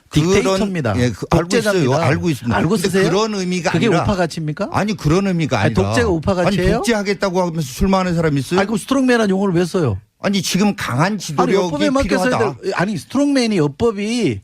딕테이터입니다. 알고 있어요. 알고 있습니다. 알고 쓰세요? 그런 의미가 그게 아니라. 우파 가치입니까? 아니 그런 의미가 아니라. 독재가 우파 가치예요? 아니 독재하겠다고 하면서 출마하는 사람이 있어요? 아니 그럼 스트롱맨이라는 용어를 왜 써요? 아니 지금 강한 지도력이 필요하다. 아니 스트롱맨이 여법이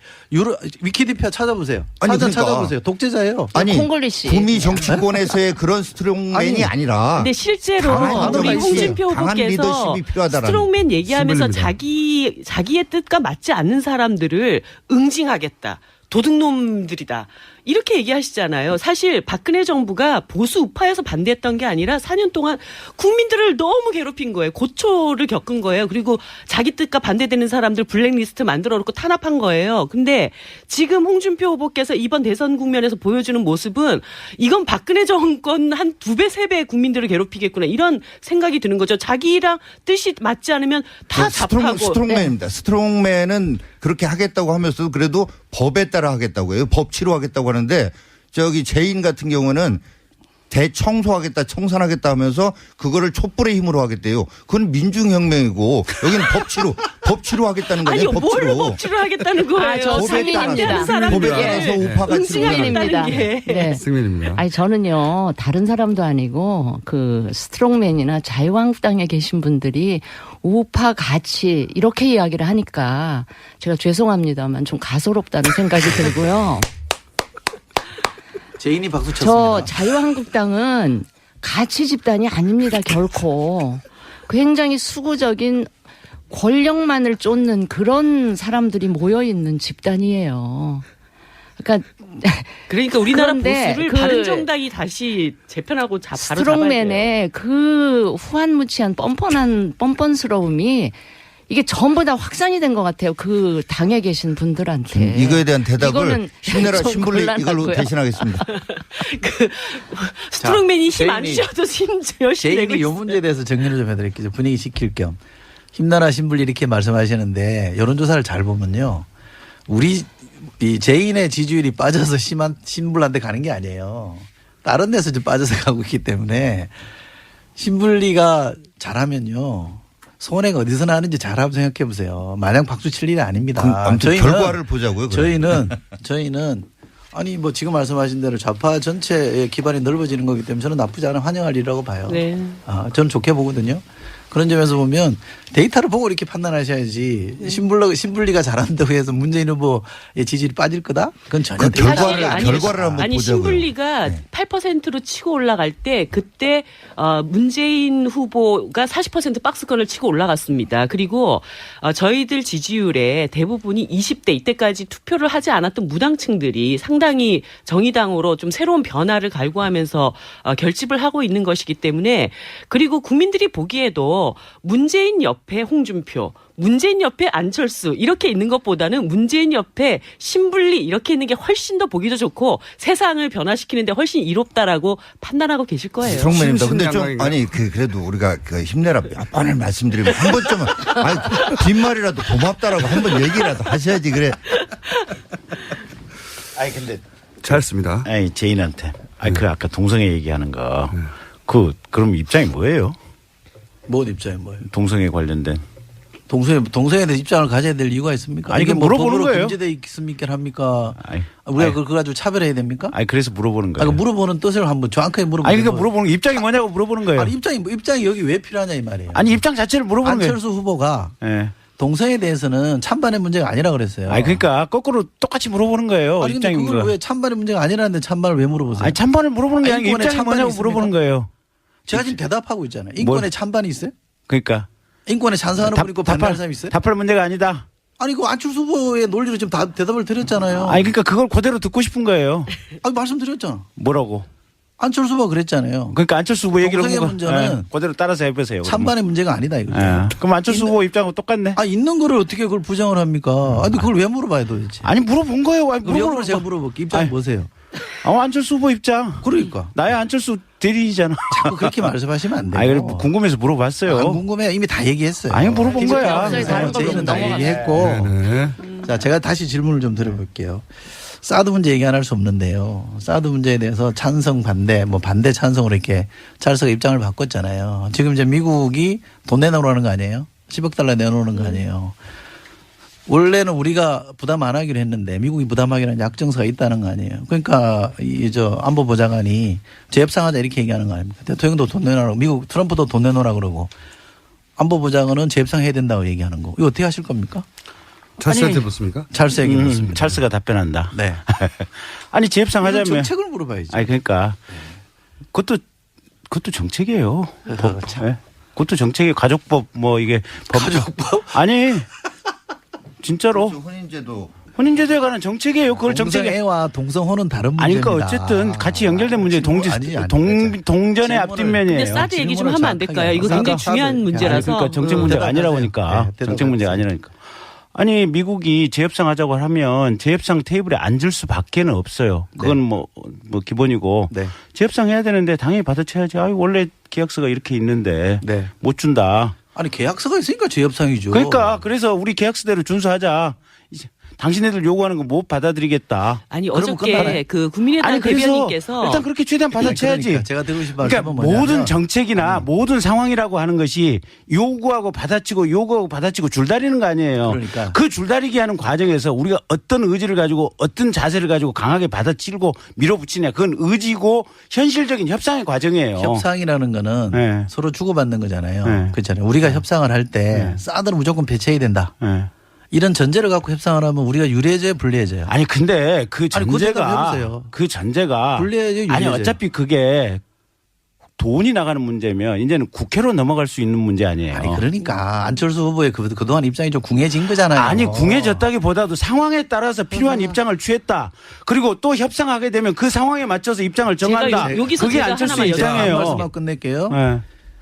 위키디피아 찾아보세요. 그러니까. 찾아보세요. 독재자예요. 아니 콩글리시. 구미 정치권에서의 그런 스트롱맨이 아니라. 근데 실제로 강한 우리 홍준표 강한 후보께서 리더십이 필요하다라는. 스트롱맨 얘기하면서 신불입니다. 자기의 뜻과 맞지 않는 사람들을 응징하겠다. 도둑놈들이다. 이렇게 얘기하시잖아요. 사실 박근혜 정부가 보수 우파에서 반대했던 게 아니라 4년 동안 국민들을 너무 괴롭힌 거예요. 고초를 겪은 거예요. 그리고 자기 뜻과 반대되는 사람들 블랙리스트 만들어 놓고 탄압한 거예요. 근데 지금 홍준표 후보께서 이번 대선 국면에서 보여주는 모습은 이건 박근혜 정권 한 2배, 3배 국민들을 괴롭히겠구나. 이런 생각이 드는 거죠. 자기랑 뜻이 맞지 않으면 다 잡하고. 스트롱맨입니다. 스트롱맨은 그렇게 하겠다고 하면서도 그래도 법에 따라 하겠다고 해요. 법치로 하겠다고 하는데 저기 제인 같은 경우는 대청소하겠다, 청산하겠다 하면서 그거를 촛불의 힘으로 하겠대요. 그건 민중혁명이고 여기는 법치로 하겠다는 거예요. 아니, 뭘로 법치로 하겠다는 거예요. 저 승인입니다. 법에 따라서 우파가 승인입니다. 네. 승민입니다. 아니 저는요 다른 사람도 아니고 그 스트롱맨이나 자유한국당에 계신 분들이 우파 가치 이렇게 이야기를 하니까 제가 죄송합니다만 좀 가소롭다는 생각이 들고요. 제인이 박수 저 쳤습니다. 자유한국당은 가치 집단이 아닙니다 결코. 굉장히 수구적인 권력만을 쫓는 그런 사람들이 모여 있는 집단이에요. 그러니까 우리나라 그런데 보수를 그 바른 정당이 다시 재편하고 바로 잡아야 돼요. 스트롱맨의 그 후한무치한 뻔뻔스러움이 이게 전부 다 확산이 된 것 같아요. 그 당에 계신 분들한테. 이거에 대한 대답을 이거는 힘내라 좀 신불리 이걸로 곤란하고요. 대신하겠습니다. 스트롱맨이 힘 안 제인이- 주셔도 힘 열심히 내고 제인이 이 있어요. 문제에 대해서 정리를 좀 해드릴게요. 분위기 시킬 겸. 힘나라 신불 이렇게 말씀하시는데 여론조사를 잘 보면요. 우리 이 제인의 지지율이 빠져서 심한 신불한테 가는 게 아니에요. 다른 데서 좀 빠져서 가고 있기 때문에 신불리가 잘하면요. 손해가 어디서 나는지 잘 한번 생각해 보세요. 마냥 박수 칠 일이 아닙니다. 아무튼 결과를 보자고요. 그럼. 저희는 아니 뭐 지금 말씀하신 대로 좌파 전체의 기반이 넓어지는 거기 때문에 저는 나쁘지 않은 환영할 일이라고 봐요. 네. 저는 좋게 보거든요. 그런 점에서 보면 데이터를 보고 이렇게 판단하셔야지 신불리가 잘한다고 해서 문재인 후보의 지지율이 빠질 거다? 그건 전혀 그 데이터가 결과를 아니에요. 결과를 한번 아니 보자고요. 신불리가 네. 8%로 치고 올라갈 때 그때 문재인 후보가 40% 박스권을 치고 올라갔습니다. 그리고 저희들 지지율의 대부분이 20대 이때까지 투표를 하지 않았던 무당층들이 상당히 정의당으로 좀 새로운 변화를 갈구하면서 결집을 하고 있는 것이기 때문에 그리고 국민들이 보기에도 문재인 옆에 홍준표 문재인 옆에 안철수 이렇게 있는 것보다는 문재인 옆에 신불리 이렇게 있는 게 훨씬 더 보기도 좋고 세상을 변화시키는데 훨씬 이롭다라고 판단하고 계실 거예요. 스트롱맨입니다. 근데 좀 신신당당인가요? 아니 그래도 우리가 그 힘내라 몇 번을 말씀드리면 한 번쯤은 아니 뒷말이라도 고맙다라고 한 번 얘기라도 하셔야지 그래. 아니 근데 잘했습니다. 아니 제인한테 그 아까 동성애 얘기하는 거 그럼 입장이 뭐예요? 뭔 입장이 뭐예요? 동성애 관련된. 동성애에 대해서 입장을 가져야 될 이유가 있습니까? 아니, 이게 그럼 뭐 물어보는 법으로 거예요. 금지돼 있습니까? 합니까? 아니, 우리가 아니. 그걸 가지고 차별해야 됩니까? 아니 그래서 물어보는 거예요. 물어보는 뜻을 한번 정확하게 물어보는 아니 그러니까 거예요. 물어보는 거 입장이 뭐냐고 물어보는 거예요. 아니 입장이 여기 왜 필요하냐 이 말이에요. 아니 입장 자체를 물어보는 거예요. 안철수 후보가 예. 동성애에 대해서는 찬반의 문제가 아니라 그랬어요. 아니 그러니까 거꾸로 똑같이 물어보는 거예요. 아니, 근데 입장이 그걸 뭐가. 왜 찬반의 문제가 아니라는데 찬반을 왜 물어보세요? 아니 찬반을 물어보는 게 아니고 인권의 입장이 찬반이 뭐냐고 있습니까? 물어보는 거예요. 제가 지금 대답하고 있잖아요. 인권에 찬반이 있어요? 그러니까 인권에 찬성하는 분 있고 반대하는 사람이 있어요? 답할 문제가 아니다. 아니 그 안철수 후보의 논리로 지금 다 대답을 드렸잖아요. 아니 그러니까 그걸 그대로 듣고 싶은 거예요. 아니 말씀드렸잖아. 뭐라고? 안철수 후보가 그랬잖아요. 그러니까 안철수 후보 얘기를 동성애 보고, 문제는 그대로 따라서 해보세요. 그러면. 찬반의 문제가 아니다 이거죠. 예. 그럼 안철수 후보 입장하고 똑같네. 있는 거를 어떻게 그걸 부정을 합니까? 아니 그걸 왜 물어봐요 도대체? 아니 물어본 거예요. 아니, 그럼 역으로 물어본 제가 거. 물어볼게요. 입장 아니. 보세요. 안철수 후보 입장. 그러니까 나의 안철수 대리이잖아. 자꾸 그렇게 말씀하시면 안 돼요. 아니 그래 궁금해서 물어봤어요. 안 궁금해요. 이미 다 얘기했어요. 아니, 물어본 거야. 없어요. 다른 걸로 저희는 다 넘어가세요. 얘기했고. 네. 자, 제가 다시 질문을 좀 드려볼게요. 사드 문제 얘기 안 할 수 없는데요. 사드 문제에 대해서 찬성 반대, 뭐 반대 찬성으로 이렇게 찰스가 입장을 바꿨잖아요. 지금 이제 미국이 돈 내놓으라는 거 아니에요? 10억 달러 내놓는 거 아니에요? 원래는 우리가 부담 안 하기로 했는데 미국이 부담하기로 약정서가 있다는 거 아니에요. 그러니까 안보보좌관이 재협상하자 이렇게 얘기하는 거 아닙니까? 대통령도 돈 내놓으라고 미국 트럼프도 돈 내놓으라 그러고 안보보좌관은 재협상해야 된다고 얘기하는 거. 이거 어떻게 하실 겁니까? 찰스한테 묻습니까? 찰스에게 묻습니다. 찰스가 답변한다. 네. 아니 재협상 이런 하자면. 정책을 물어봐야지. 아니 그러니까 그것도 정책이에요. 법. 예. 그것도 정책이 가족법 뭐 이게 법. 가족법? 아니 진짜로. 혼인제도 혼인제도에 관한 정책이에요. 그걸 정책에 동성애와 동성혼은 다른 문제입니다. 아니 그러니까 어쨌든 같이 연결된 문제 동전의 근데 앞뒷면이에요. 사드 얘기 좀 하면 안 될까요? 이거 굉장히 중요한 문제라서. 그러니까 정책 문제가 아니라니까. 네, 정책 문제가 아니라니까. 아니 미국이 재협상 하자고 하면 재협상 테이블에 앉을 수밖에는 없어요. 그건 뭐 기본이고 네. 재협상 해야 되는데 당연히 받아쳐야지. 아유 원래 계약서가 이렇게 있는데 네. 못 준다. 아니 계약서가 있으니까 재협상이죠. 그러니까 그래서 우리 계약서대로 준수하자. 이제 당신네들 요구하는 거 못 받아들이겠다. 아니 그러면 어저께 끝나네. 그 국민의당 아니 그래서 대변인께서 일단 그렇게 최대한 받아쳐야지. 그러니까 제가 드리고 싶은 말씀은 그러니까 뭐냐면 모든 정책이나 모든 상황이라고 하는 것이 요구하고 받아치고 줄다리는 거 아니에요. 그러니까. 그 줄다리기 하는 과정에서 우리가 어떤 의지를 가지고 어떤 자세를 가지고 강하게 받아치고 밀어붙이냐. 그건 의지고 현실적인 협상의 과정이에요. 협상이라는 거는 네. 서로 주고받는 거잖아요. 네. 그렇잖아요. 우리가 협상을 할 때 사드는 무조건 배치해야 된다. 네. 이런 전제를 갖고 협상을 하면 우리가 유리해져요, 불리해져요? 아니 근데 그 아니, 그 생각 전제가 해보세요. 그 전제가 불리해져요, 아니 유리해져요? 어차피 어차피 그게 돈이 나가는 문제면 이제는 국회로 넘어갈 수 있는 문제 아니에요. 아니 그러니까 안철수 후보의 그동안 입장이 좀 궁해진 거잖아요. 아니 궁해졌다기보다도 상황에 따라서 필요한 입장을 취했다. 그리고 또 협상하게 되면 그 상황에 맞춰서 입장을 정한다. 여기서 그게 제가 안철수 하나만 한 입장이에요. 말씀만 끝낼게요. 네.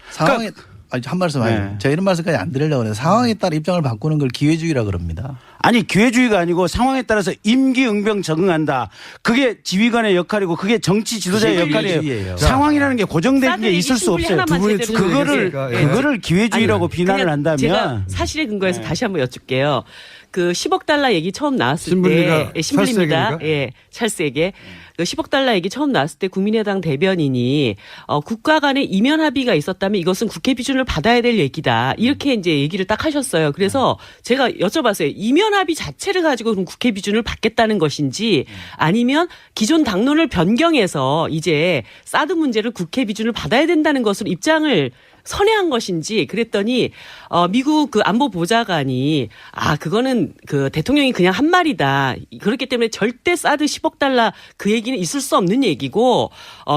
상황에 아니 한 말씀 아니에요. 네. 제가 이런 말씀까지 안 드리려고 해요. 상황에 따라 입장을 바꾸는 걸 기회주의라 그럽니다. 아니 기회주의가 아니고 상황에 따라서 임기응변 적응한다. 그게 지휘관의 역할이고 그게 정치 지도자의 그게 역할이에요. 기회주의예요. 상황이라는 게 고정된 사드 게 얘기 있을 수 충분히 없어요. 하나만 두 분이 제대로 그거를 기회주의라고 비난을 그냥 한다면 제가 사실에 근거해서 다시 한번 여쭙게요. 그 10억 달러 얘기 처음 나왔을 신불리가 때 신불리입니다. 찰스에게입니까? 예, 찰스에게 그 10억 달러 얘기 처음 나왔을 때 국민의당 대변인이 국가 간에 이면 합의가 있었다면 이것은 국회 비준을 받아야 될 얘기다. 이렇게 이제 얘기를 딱 하셨어요. 그래서 제가 여쭤봤어요. 이면 합의 자체를 가지고 그럼 국회 비준을 받겠다는 것인지 아니면 기존 당론을 변경해서 이제 사드 문제를 국회 비준을 받아야 된다는 것으로 입장을 선회한 것인지 그랬더니 미국 그 안보 보좌관이 그거는 그 대통령이 그냥 한 말이다. 그렇기 때문에 절대 사드 10억 달러 그 얘기는 있을 수 없는 얘기고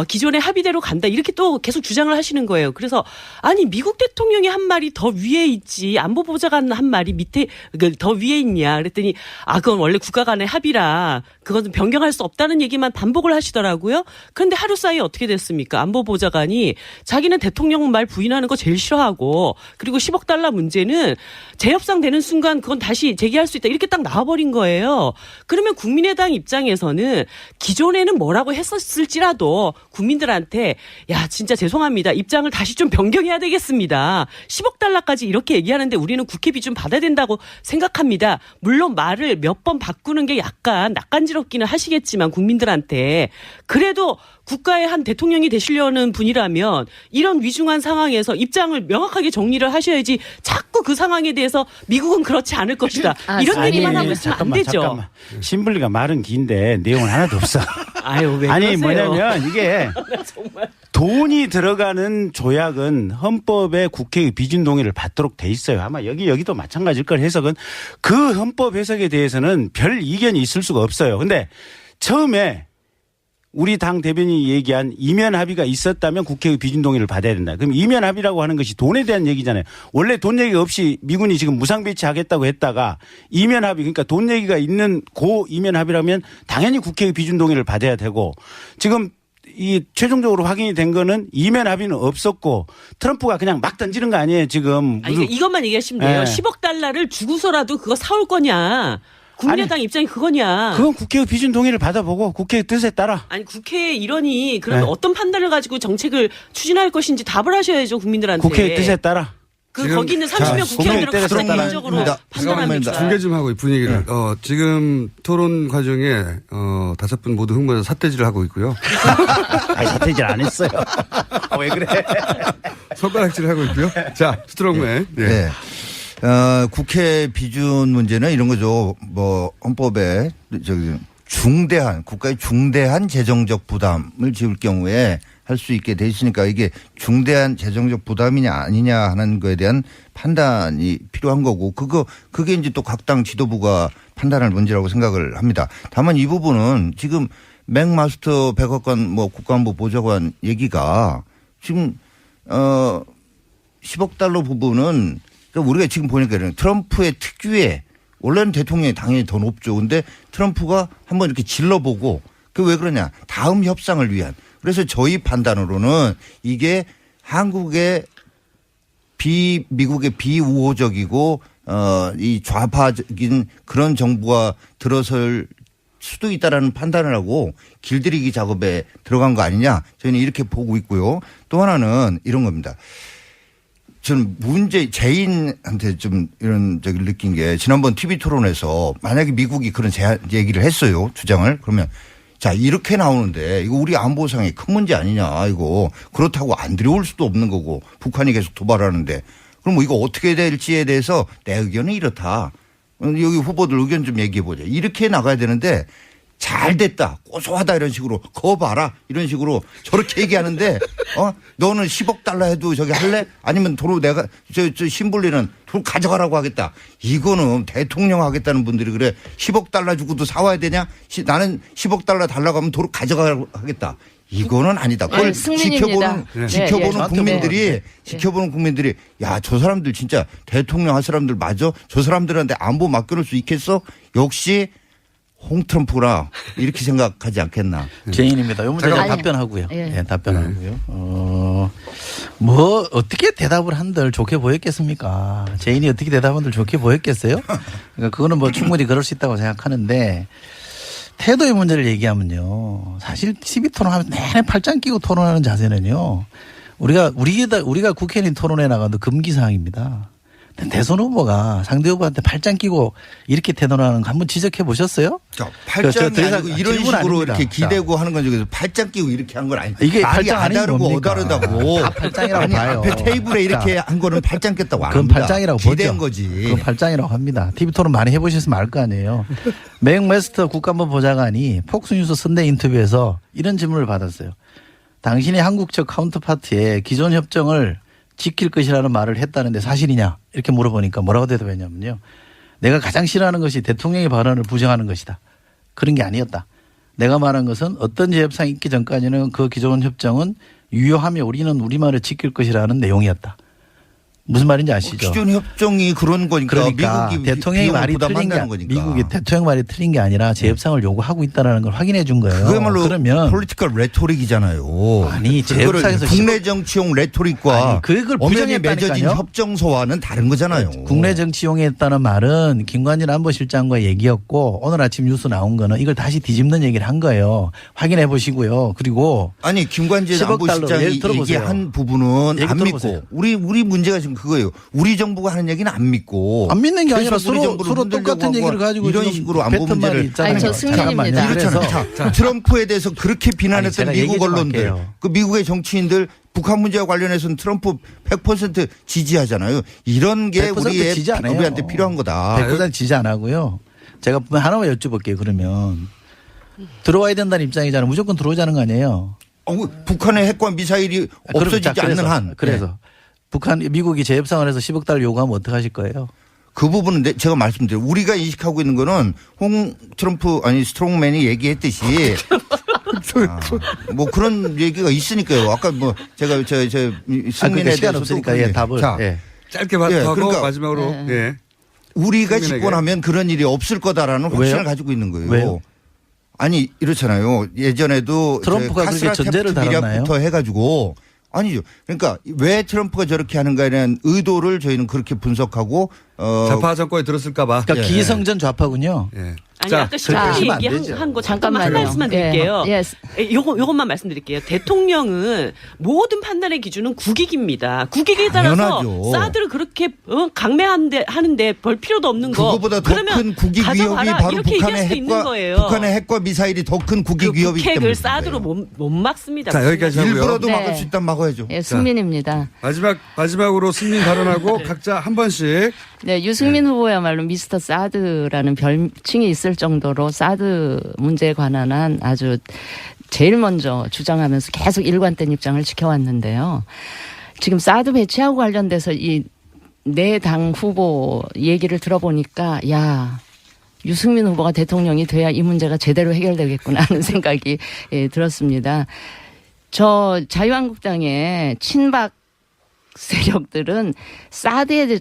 기존의 합의대로 간다. 이렇게 또 계속 주장을 하시는 거예요. 그래서 아니 미국 대통령이 한 말이 더 위에 있지 안보 보좌관 한 말이 밑에 더 위에 있냐. 그랬더니 그건 원래 국가 간의 합의라 그건 변경할 수 없다는 얘기만 반복을 하시더라고요. 그런데 하루 사이에 어떻게 됐습니까? 안보 보좌관이 자기는 대통령 말 부인하는 거 제일 싫어하고 그리고 10억 달러 문제는 재협상 되는 순간 그건 다시 제기할 수 있다. 이렇게 딱 나와버린 거예요. 그러면 국민의당 입장에서는 기존에는 뭐라고 했었을지라도 국민들한테 야 진짜 죄송합니다. 입장을 다시 좀 변경해야 되겠습니다. 10억 달러까지 이렇게 얘기하는데 우리는 국회 비준 받아야 된다고 생각합니다. 물론 말을 몇 번 바꾸는 게 약간 낯간지럽기는 하시겠지만 국민들한테 그래도 국가의 한 대통령이 되시려는 분이라면 이런 위중한 상황에서 입장을 명확하게 정리를 하셔야지 자꾸 그 상황에 대해서 미국은 그렇지 않을 것이다. 이런 얘기만 하고 있으면 안 되죠. 잠깐만. 신불리가 말은 긴데 내용은 하나도 없어. 아유, 왜 아니 그러세요? 뭐냐면 이게 정말. 돈이 들어가는 조약은 헌법에 국회의 비준 동의를 받도록 돼 있어요. 아마 여기도 마찬가지일 걸 해석은 그 헌법 해석에 대해서는 별 이견이 있을 수가 없어요. 근데 처음에 우리 당 대변인이 얘기한 이면 합의가 있었다면 국회의 비준 동의를 받아야 된다. 그럼 이면 합의라고 하는 것이 돈에 대한 얘기잖아요. 원래 돈 얘기 없이 미군이 지금 무상 배치하겠다고 했다가 이면 합의 그러니까 돈 얘기가 있는 고 이면 합의라면 당연히 국회의 비준 동의를 받아야 되고 지금 이 최종적으로 확인이 된 거는 이면 합의는 없었고 트럼프가 그냥 막 던지는 거 아니에요 지금. 아니, 이것만 얘기하시면 돼요. 네. 10억 달러를 주고서라도 그거 사올 거냐. 국민의당 입장이 그거냐. 그건 국회의 비준 동의를 받아보고 국회의 뜻에 따라. 아니 국회의 일원이 그런 네. 어떤 판단을 가지고 정책을 추진할 것인지 답을 하셔야죠 국민들한테. 국회의 뜻에 따라. 그 거기 있는 30명 국회의원들은 국회의 뜻에 각각 따라. 개인적으로 자, 판단합니다. 중계 좀 하고 이 분위기를. 지금 토론 과정에 5분 모두 흥분해서 삿대질을 하고 있고요. 아니 사퇴질 안 했어요. 왜 그래? 손가락질을 하고 있고요. 자, 스트롱맨. 네. 네. 국회 비준 문제는 이런 거죠. 뭐 헌법에 중대한 국가의 중대한 재정적 부담을 지을 경우에 할 수 있게 돼 있으니까 이게 중대한 재정적 부담이냐 아니냐 하는 거에 대한 판단이 필요한 거고 그게 이제 또 각 당 지도부가 판단할 문제라고 생각을 합니다. 다만 이 부분은 지금 맥마스터 백악관 뭐 국가안보 보좌관 얘기가 지금 10억 달러 부분은 그러니까 우리가 지금 보니까 트럼프의 특유의 원래는 대통령이 당연히 더 높죠. 근데 트럼프가 한번 이렇게 질러보고 그 왜 그러냐. 다음 협상을 위한. 그래서 저희 판단으로는 이게 한국의 미국의 비우호적이고 이 좌파적인 그런 정부가 들어설 수도 있다라는 판단을 하고 길들이기 작업에 들어간 거 아니냐. 저희는 이렇게 보고 있고요. 또 하나는 이런 겁니다. 저는 제인한테 좀 이런 적을 느낀 게 지난번 TV 토론에서 만약에 미국이 그런 얘기를 했어요. 주장을. 그러면 자, 이렇게 나오는데 이거 우리 안보상에 큰 문제 아니냐. 이거 그렇다고 안 들여올 수도 없는 거고 북한이 계속 도발하는데 그럼 뭐 이거 어떻게 될지에 대해서 내 의견은 이렇다. 여기 후보들 의견 좀 얘기해 보자. 이렇게 나가야 되는데 잘 됐다. 고소하다 이런 식으로 거 봐라. 이런 식으로 저렇게 얘기하는데 너는 10억 달러 해도 저기 할래? 아니면 도로 내가 저 신불리는 도로 가져가라고 하겠다. 이거는 대통령 하겠다는 분들이 그래 10억 달러 주고도 사와야 되냐? 나는 10억 달러 달라고 하면 도로 가져가라고 하겠다. 이거는 아니다. 그걸 승민입니다. 지켜보는 국민들이 네. 지켜보는 국민들이 야, 저 사람들 진짜 대통령 할 사람들 맞아? 저 사람들한테 안보 맡겨놓을 수 있겠어? 역시 홍트럼프라 이렇게 생각하지 않겠나. 제인입니다. 이 문제 잠깐만요. 답변하고요. 예. 예, 답변하고요. 뭐 어떻게 대답을 한들 좋게 보였겠습니까? 제인이 어떻게 대답한들 좋게 보였겠어요? 그러니까 그거는 뭐 충분히 그럴 수 있다고 생각하는데 태도의 문제를 얘기하면요. 사실 TV 토론하면 내내 팔짱 끼고 토론하는 자세는요. 우리가 국회의원 토론에 나가도 금기 사항입니다. 대선 후보가 상대 후보한테 팔짱 끼고 이렇게 대don하는 거 한번 지적해 보셨어요? 자, 팔짱이 더 이상 아니고 이런 질문 식으로 아닙니다. 이렇게 기대고 하는 건 중에서 팔짱 끼고 이렇게 한 건 아니에요. 이게 말이 팔짱 아니면 아다르고 뭡니까? 어다르다고. 다 팔짱이라고 아니, 봐요. 앞에 테이블에 이렇게 한 거는 팔짱 꼈다고 안 그건 합니다. 팔짱이라고 기대한 보죠. 거지. 그건 팔짱이라고 합니다. TV 토론 많이 해보셨으면 알 거 아니에요. 맥메스터 국가안보 보좌관이 폭스뉴스 선대 인터뷰에서 이런 질문을 받았어요. 당신이 한국 측 카운터파트에 기존 협정을 지킬 것이라는 말을 했다는데 사실이냐 이렇게 물어보니까 뭐라고 대답했냐면요. 내가 가장 싫어하는 것이 대통령의 발언을 부정하는 것이다. 그런 게 아니었다. 내가 말한 것은 어떤 재협상이 있기 전까지는 그 기존 협정은 유효하며 우리는 우리말을 지킬 것이라는 내용이었다. 무슨 말인지 아시죠? 기존 협정이 그런 거니까 그러니까 미국이 대통령의 말이 틀린 게 거니까. 미국이 대통령 말이 틀린 게 아니라 재협상을 요구하고 있다는 걸 확인해 준 거예요. 그야말로 그러면 폴리티컬 레토릭이잖아요. 아니, 그거를 재협상에서 국내 정치용 레토릭과 아니, 그걸 엄연히 맺어진 부정했다니까요. 협정서와는 다른 거잖아요. 국내 정치용에 했다는 말은 김관진 안보실장과 얘기였고 오늘 아침 뉴스 나온 거는 이걸 다시 뒤집는 얘기를 한 거예요. 확인해 보시고요. 그리고 아니 김관진 10억 달러 안보실장이 예를 들어보세요. 얘기한 부분은 얘기 안 들어보세요. 믿고 우리 문제가 지금 그거예요. 우리 정부가 하는 얘기는 안 믿고 안 믿는 게 아니라 계속 우리 서로 정부를 똑같은 흔들려고 얘기를 하고 가지고 이런 지금 식으로 안보 뱉은 말이 문제를 있잖아요. 아니, 저 승민입니다. 잠깐만요. 이렇잖아요. 그래서 자, 트럼프에 대해서 그렇게 비난했던 아니, 제가 얘기 미국 좀 언론들, 할게요. 그 미국의 정치인들 북한 문제와 관련해서는 트럼프 100% 지지하잖아요. 이런 게 100% 우리의 지지 안 해요. 우리한테 필요한 거다. 100% 지지 안 하고요. 제가 하나만 여쭤볼게요. 그러면 들어와야 된다는 입장이잖아요. 무조건 들어오자는 거 아니에요. 북한의 핵과 미사일이 없어지지 자, 않는 한. 그래서 미국이 재협상을 해서 10억 달러 요구하면 어떻게 하실 거예요? 그 부분은 제가 말씀드려요. 우리가 인식하고 있는 거는 스트롱맨이 얘기했듯이 뭐 그런 얘기가 있으니까요. 아까 뭐 제가 승민에 시간 대해서도 없으니까 그런 답을. 자, 예. 짧게 예, 하고 그러니까 마지막으로 예. 우리가 승민에게. 집권하면 그런 일이 없을 거다라는 확신을 왜요? 가지고 있는 거예요. 왜요? 아니 이렇잖아요. 예전에도 트럼프가 그렇게 전제를 달았나요? 부터 해가지고 아니죠. 그러니까 왜 트럼프가 저렇게 하는가에 대한 의도를 저희는 그렇게 분석하고 좌파 정권에 들었을까봐. 그러니까 예. 기성전 좌파군요. 예. 아니 자, 아까 시청자 하시면 안 얘기한 되죠. 거 잠깐만 한 잠깐만요. 말씀만 드릴게요. 예. 요것만 말씀드릴게요. 대통령은 모든 판단의 기준은 국익입니다. 국익에 따라서 당연하죠. 사드를 그렇게 강매하는데 별 필요도 없는 거. 그거보다 더 그러면 큰 국익 위협이 가져가라. 바로 이렇게 얘기할 수 있는 거예요. 북한의 핵과 미사일이 더 큰 국익 그 위협이기 때문에. 북핵을 사드로 못 막습니다. 자, 여기까지 하고요. 일부라도 네. 막을 수 있다면 막아야죠. 예, 승민입니다. 마지막으로 승민 발언하고 각자 한 번씩. 네, 유승민 후보야말로 미스터 사드라는 별칭이 있을 정도로 사드 문제에 관한 한 아주 제일 먼저 주장하면서 계속 일관된 입장을 지켜왔는데요. 지금 사드 배치하고 관련돼서 이 네 당 후보 얘기를 들어보니까 야, 유승민 후보가 대통령이 돼야 이 문제가 제대로 해결되겠구나 하는 생각이 들었습니다. 저 자유한국당의 친박 세력들은 사드에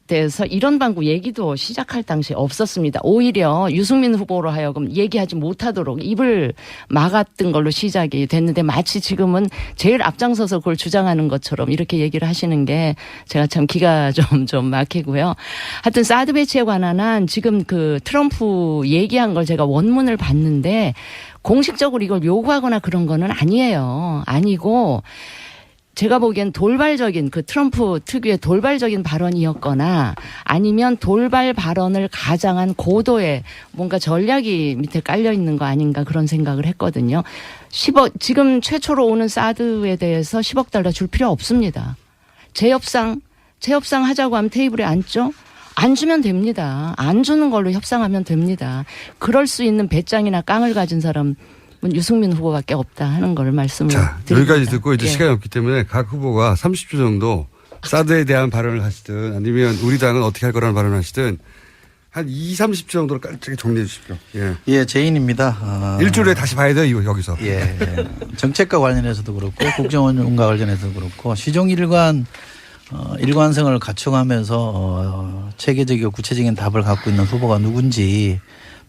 대해서 이런 방구 얘기도 시작할 당시에 없었습니다. 오히려 유승민 후보로 하여금 얘기하지 못하도록 입을 막았던 걸로 시작이 됐는데 마치 지금은 제일 앞장서서 그걸 주장하는 것처럼 이렇게 얘기를 하시는 게 제가 참 기가 좀 막히고요. 하여튼 사드 배치에 관한 한 지금 그 트럼프 얘기한 걸 제가 원문을 봤는데 공식적으로 이걸 요구하거나 그런 거는 아니에요. 아니고 제가 보기엔 돌발적인 그 트럼프 특유의 돌발적인 발언이었거나 아니면 돌발 발언을 가장한 고도의 뭔가 전략이 밑에 깔려 있는 거 아닌가 그런 생각을 했거든요. 10억, 지금 최초로 오는 사드에 대해서 10억 달러 줄 필요 없습니다. 재협상 하자고 하면 테이블에 앉죠? 안 주면 됩니다. 안 주는 걸로 협상하면 됩니다. 그럴 수 있는 배짱이나 깡을 가진 사람 유승민 후보밖에 없다 하는 걸 말씀을 자, 드립니다. 여기까지 듣고 이제 예. 시간이 없기 때문에 각 후보가 30초 정도 사드에 대한 발언을 하시든 아니면 우리 당은 어떻게 할 거라는 발언을 하시든 한 20, 30초 정도로 깔끔하게 정리해 주십시오. 예. 예, 제인입니다. 일주일에 다시 봐야 돼요, 이거 여기서. 예. 정책과 관련해서도 그렇고 국정원과 관련해서도 그렇고 시종일관 일관성을 갖춰가면서 체계적이고 구체적인 답을 갖고 있는 후보가 누군지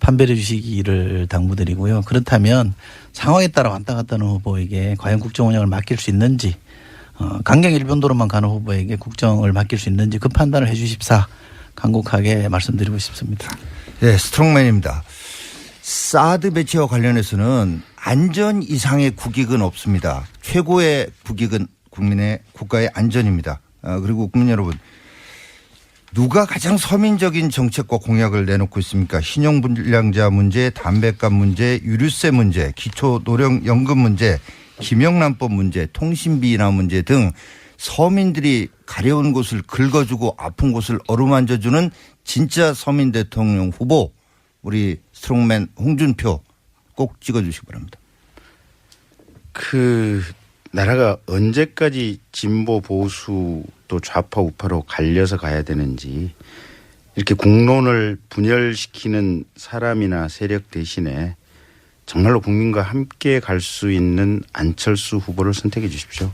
판별해 주시기를 당부드리고요. 그렇다면 상황에 따라 왔다 갔다 하는 후보에게 과연 국정 운영을 맡길 수 있는지 강경 일변도로만 가는 후보에게 국정을 맡길 수 있는지 그 판단을 해 주십사 간곡하게 말씀드리고 싶습니다. 예, 스트롱맨입니다. 사드 배치와 관련해서는 안전 이상의 국익은 없습니다. 최고의 국익은 국가의 안전입니다. 그리고 국민 여러분, 누가 가장 서민적인 정책과 공약을 내놓고 있습니까? 신용불량자 문제, 담배값 문제, 유류세 문제, 기초노령연금 문제, 김영란법 문제, 통신비 인하 문제 등 서민들이 가려운 곳을 긁어주고 아픈 곳을 어루만져주는 진짜 서민 대통령 후보 우리 스트롱맨 홍준표 꼭 찍어주시기 바랍니다. 나라가 언제까지 진보 보수 또 좌파 우파로 갈려서 가야 되는지 이렇게 국론을 분열시키는 사람이나 세력 대신에 정말로 국민과 함께 갈 수 있는 안철수 후보를 선택해 주십시오.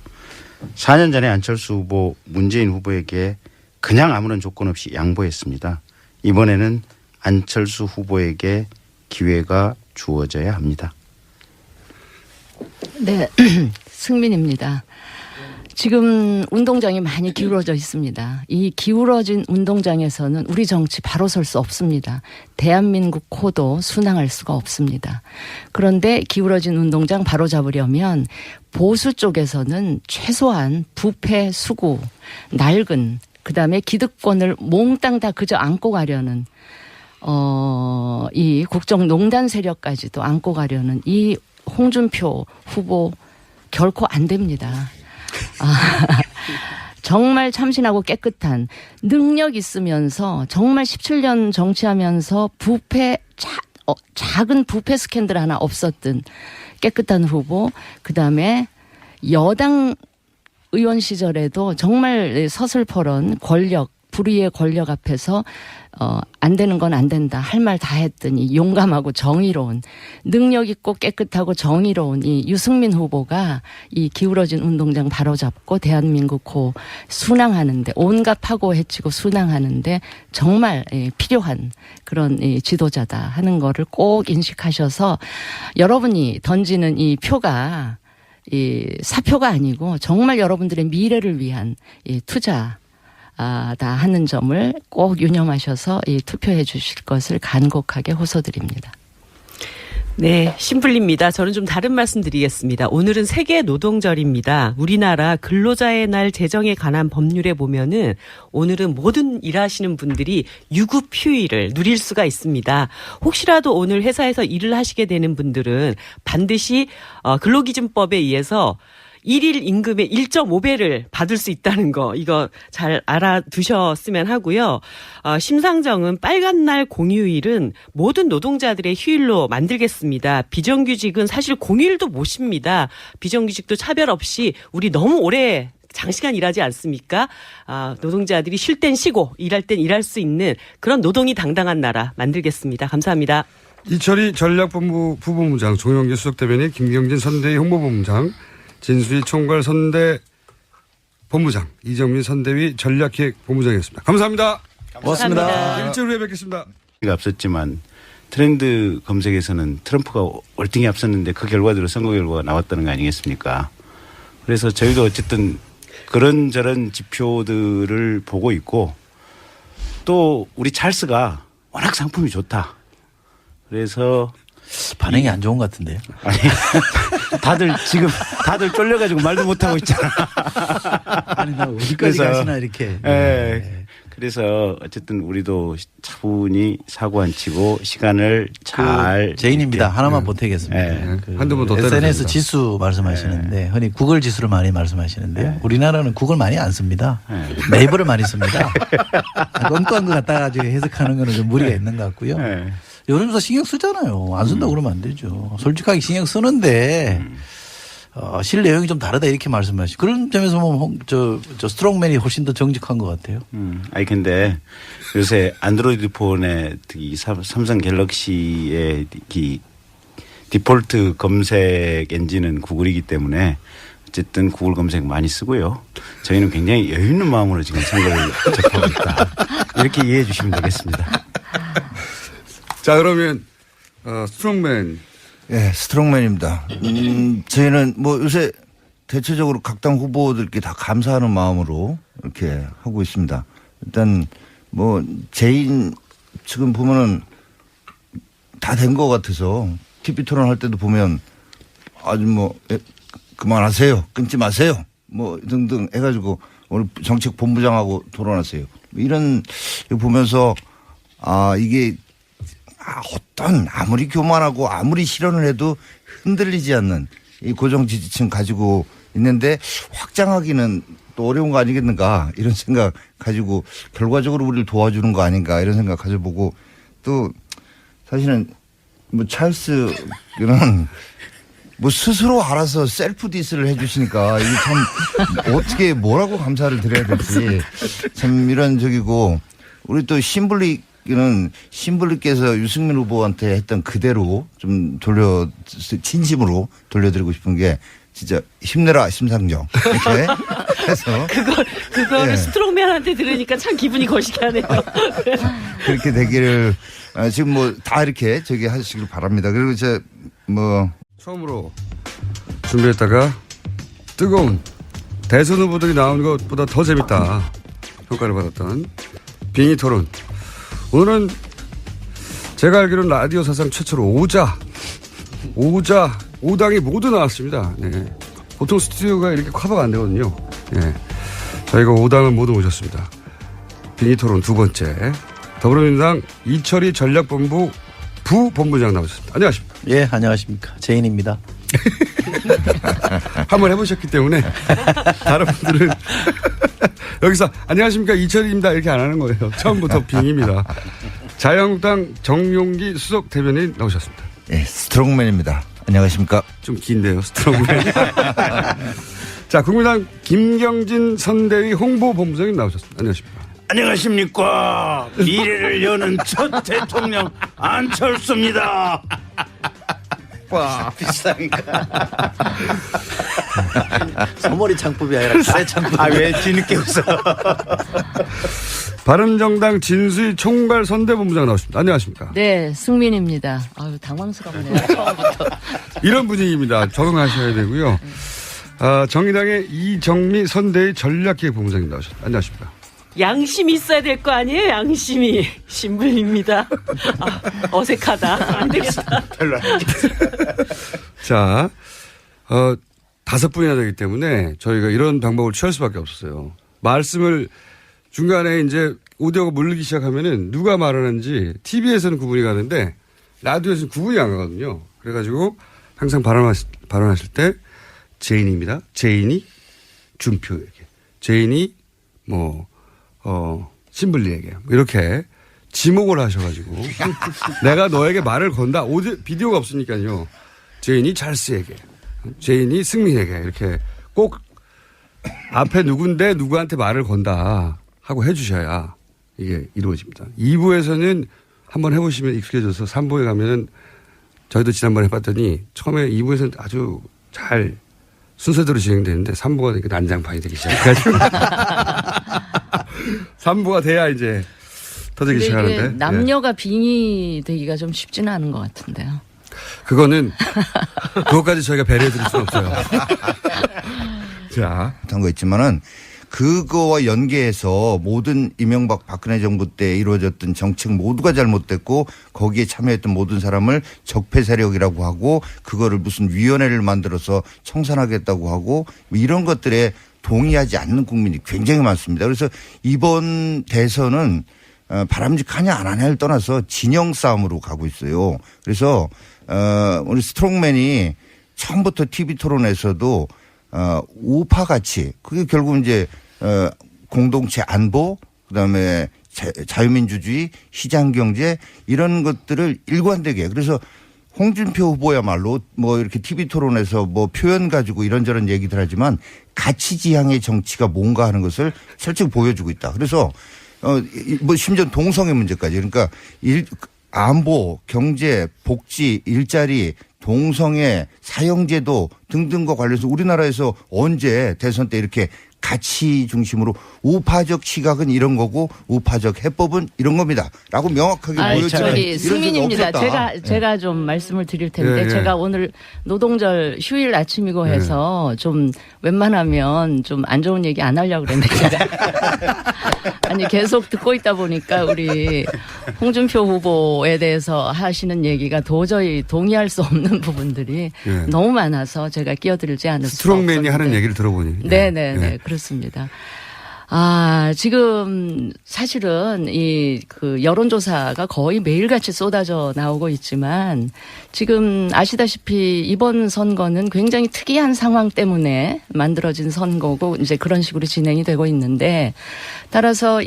4년 전에 안철수 후보 문재인 후보에게 그냥 아무런 조건 없이 양보했습니다. 이번에는 안철수 후보에게 기회가 주어져야 합니다. 네, 승민입니다. 지금 운동장이 많이 기울어져 있습니다. 이 기울어진 운동장에서는 우리 정치 바로 설 수 없습니다. 대한민국 코도 순항할 수가 없습니다. 그런데 기울어진 운동장 바로 잡으려면 보수 쪽에서는 최소한 부패, 수구, 낡은 그다음에 기득권을 몽땅 다 그저 안고 가려는 이 국정농단 세력까지도 안고 가려는 이 홍준표 후보 결코 안 됩니다. 정말 참신하고 깨끗한 능력 있으면서 정말 17년 정치하면서 작은 부패 스캔들 하나 없었던 깨끗한 후보, 그다음에 여당 의원 시절에도 정말 서슬퍼런 불의의 권력 앞에서 안 되는 건 안 된다. 할 말 다 했더니 용감하고 정의로운 능력 있고 깨끗하고 정의로운 이 유승민 후보가 이 기울어진 운동장 바로잡고 대한민국 순항하는데 온갖 파고 해치고 순항하는데 정말 필요한 그런 지도자다 하는 거를 꼭 인식하셔서 여러분이 던지는 이 표가 이 사표가 아니고 정말 여러분들의 미래를 위한 이 투자 다 하는 점을 꼭 유념하셔서 투표해 주실 것을 간곡하게 호소드립니다. 네, 신불립니다. 저는 좀 다른 말씀 드리겠습니다. 오늘은 세계 노동절입니다. 우리나라 근로자의 날 제정에 관한 법률에 보면은 오늘은 모든 일하시는 분들이 유급 휴일을 누릴 수가 있습니다. 혹시라도 오늘 회사에서 일을 하시게 되는 분들은 반드시 근로기준법에 의해서 1일 임금의 1.5배를 받을 수 있다는 거, 이거 잘 알아두셨으면 하고요. 심상정은 빨간 날 공휴일은 모든 노동자들의 휴일로 만들겠습니다. 비정규직은 사실 공휴일도 못 쉽니다. 비정규직도 차별 없이 우리 너무 오래 장시간 일하지 않습니까? 노동자들이 쉴 땐 쉬고 일할 땐 일할 수 있는 그런 노동이 당당한 나라 만들겠습니다. 감사합니다. 이철희 전략본부 부본부장, 조영기 수석대변인, 김경진 선대위 홍보본부장, 진수희 총괄 선대 본부장, 이정민 선대위 전략기획본부장이었습니다. 감사합니다. 고맙습니다. 일주일 후에 뵙겠습니다. 앞섰지만 트렌드 검색에서는 트럼프가 월등히 앞섰는데 그 결과대로 선거 결과가 나왔다는 거 아니겠습니까? 그래서 저희도 어쨌든 그런저런 지표들을 보고 있고 또 우리 찰스가 워낙 상품이 좋다. 그래서 반응이 안 좋은 것 같은데요. 아니, 다들 쫄려가지고 말도 못하고 있잖아. 아니, 나 어디까지 그래서, 가시나 이렇게. 예. 그래서 어쨌든 우리도 차분히 사고 안 치고 시간을 잘. 제인입니다. 하나만 보태겠습니다. 네. 한두 번 더 때려도 SNS 됩니다. 지수 말씀하시는데 흔히 구글 지수를 많이 말씀하시는데요. 우리나라는 구글 많이 안 씁니다. 네. 네이버를 많이 씁니다. 엉뚱한 거 갖다가 가지고 해석하는 거는 좀 무리가 있는 것 같고요. 네. 여론조사 신경 쓰잖아요. 안 쓴다고 그러면 안 되죠. 솔직하게 신경 쓰는데 실 내용이 좀 다르다 이렇게 말씀하시고 그런 점에서 보면 저 스트롱맨이 훨씬 더 정직한 것 같아요. 아니 근데 요새 안드로이드 폰의 이 삼성 갤럭시의 이 디폴트 검색 엔진은 구글이기 때문에 어쨌든 구글 검색 많이 쓰고요. 저희는 굉장히 여유 있는 마음으로 지금 선거를 접하고 있다. 이렇게 이해해 주시면 되겠습니다. 자, 그러면 스트롱맨. 예, 스트롱맨입니다. 저희는 뭐 요새 대체적으로 각 당 후보들께 다 감사하는 마음으로 이렇게 하고 있습니다. 일단 뭐 제인 지금 보면은 다 된 것 같아서 TV 토론 할 때도 보면 아주 뭐 그만하세요. 끊지 마세요. 뭐 등등 해가지고 오늘 정책 본부장하고 토론하세요. 이런 거 보면서 이게 어떤 아무리 교만하고 아무리 실언을 해도 흔들리지 않는 이 고정 지지층 가지고 있는데 확장하기는 또 어려운 거 아니겠는가 이런 생각 가지고 결과적으로 우리를 도와주는 거 아닌가 이런 생각 가져보고 또 사실은 뭐 찰스는 뭐 스스로 알아서 셀프 디스를 해주시니까 이게 참 어떻게 뭐라고 감사를 드려야 될지 참 이런적이고 우리 또 신블리께서 유승민 후보한테 했던 그대로 좀 진심으로 돌려드리고 싶은 게 진짜 힘내라 심상정 이렇게 해서 그거를 예. 스트롱맨한테 들으니까 참 기분이 거시기하네요. 그렇게 되기를 지금 뭐 다 이렇게 저기 하시길 바랍니다. 그리고 이제 뭐 처음으로 준비했다가 뜨거운 대선 후보들이 나온 것보다 더 재밌다 평가를 받았던 빙의 토론. 오늘은 제가 알기로는 라디오 사상 최초로 5당이 모두 나왔습니다. 네. 보통 스튜디오가 이렇게 커버가 안 되거든요. 네. 저희가 5당을 모두 모셨습니다. 빙의 토론 두 번째. 더불어민주당 이철희 전략본부 부본부장 나오셨습니다. 안녕하십니까. 예, 안녕하십니까. 제인입니다. 한번 해보셨기 때문에 다른 분들은 여기서 안녕하십니까 이철희입니다 이렇게 안 하는 거예요. 처음부터 빙입니다. 자유한국당 정용기 수석 대변인 나오셨습니다. 예, 스트롱맨입니다. 안녕하십니까. 좀 긴데요 스트롱맨. 자 국민당 김경진 선대위 홍보본부장님 나오셨습니다. 안녕하십니까. 안녕하십니까. 미래를 여는 첫 대통령 안철수입니다. 와 비싸니까. 소머리 창법이 아니라 가래 창법. 왜 뒤늦게 웃어. 바른정당 진수희 총괄 선대본부장 나오셨습니다. 안녕하십니까. 네, 승민입니다. 아유, 당황스럽네요. 처음부터. 이런 분위기입니다. 적응하셔야 되고요. 정의당의 이정미 선대위 전략기획본부장님 나오셨습니다. 안녕하십니까. 양심이 있어야 될 거 아니에요? 양심이. 신불입니다. 어색하다. 안 되겠다. 별로 안 자, 5분이나 되기 때문에 저희가 이런 방법을 취할 수밖에 없었어요. 말씀을 중간에 이제 오디오가 물리기 시작하면은 누가 말하는지 TV에서는 구분이 가는데 라디오에서는 구분이 안 가거든요. 그래가지고 항상 발언하실 때 제인입니다. 제인이 준표에게. 제인이 신블리에게. 이렇게 지목을 하셔가지고 내가 너에게 말을 건다. 비디오가 없으니까요. 제인이 찰스에게. 제인이 승민에게. 이렇게 꼭 앞에 누군데 누구한테 말을 건다 하고 해주셔야 이게 이루어집니다. 2부에서는 한번 해보시면 익숙해져서 3부에 가면은 저희도 지난번에 해봤더니 처음에 2부에서는 아주 잘 순서대로 진행되는데 3부가 되니까 난장판이 되기 시작해가지고 3부가 돼야 이제 터지기 근데 이게 시작하는데. 남녀가 빙의 되기가 좀 쉽지는 않은 것 같은데요. 그거는 그것까지 저희가 배려해드릴 수는 없어요. 자, 한 거 있지만은 그거와 연계해서 모든 이명박 박근혜 정부 때 이루어졌던 정책 모두가 잘못됐고 거기에 참여했던 모든 사람을 적폐 세력이라고 하고 그거를 무슨 위원회를 만들어서 청산하겠다고 하고 뭐 이런 것들에 동의하지 않는 국민이 굉장히 많습니다. 그래서 이번 대선은 바람직하냐 안 하냐를 떠나서 진영 싸움으로 가고 있어요. 그래서 우리 스트롱맨이 처음부터 TV 토론에서도 우파 가치 그게 결국 이제 공동체 안보 그다음에 자유민주주의 시장경제 이런 것들을 일관되게 그래서 홍준표 후보야말로 뭐 이렇게 TV 토론에서 뭐 표현 가지고 이런저런 얘기들 하지만 가치 지향의 정치가 뭔가 하는 것을 실제 보여주고 있다. 그래서 뭐 심지어 동성애 문제까지 그러니까 안보, 경제, 복지, 일자리, 동성애, 사형제도 등등과 관련해서 우리나라에서 언제 대선 때 이렇게 가치 중심으로 우파적 시각은 이런 거고 우파적 해법은 이런 겁니다. 라고 명확하게 보여주는 저기 이런 적이 승민입니다. 없었다. 제가 좀 말씀을 드릴 텐데 예. 제가 오늘 노동절 휴일 아침이고 해서 좀 웬만하면 좀 안 좋은 얘기 안 하려고 그랬는데 제가 아니 계속 듣고 있다 보니까 우리 홍준표 후보에 대해서 하시는 얘기가 도저히 동의할 수 없는 부분들이 예. 너무 많아서 제가 끼어들지 않을 수가 스트롱맨이 없었는데. 하는 얘기를 들어보니. 네네네. 그렇습니다. 지금 사실은 그 여론조사가 거의 매일같이 쏟아져 나오고 있지만 지금 아시다시피 이번 선거는 굉장히 특이한 상황 때문에 만들어진 선거고 이제 그런 식으로 진행이 되고 있는데 따라서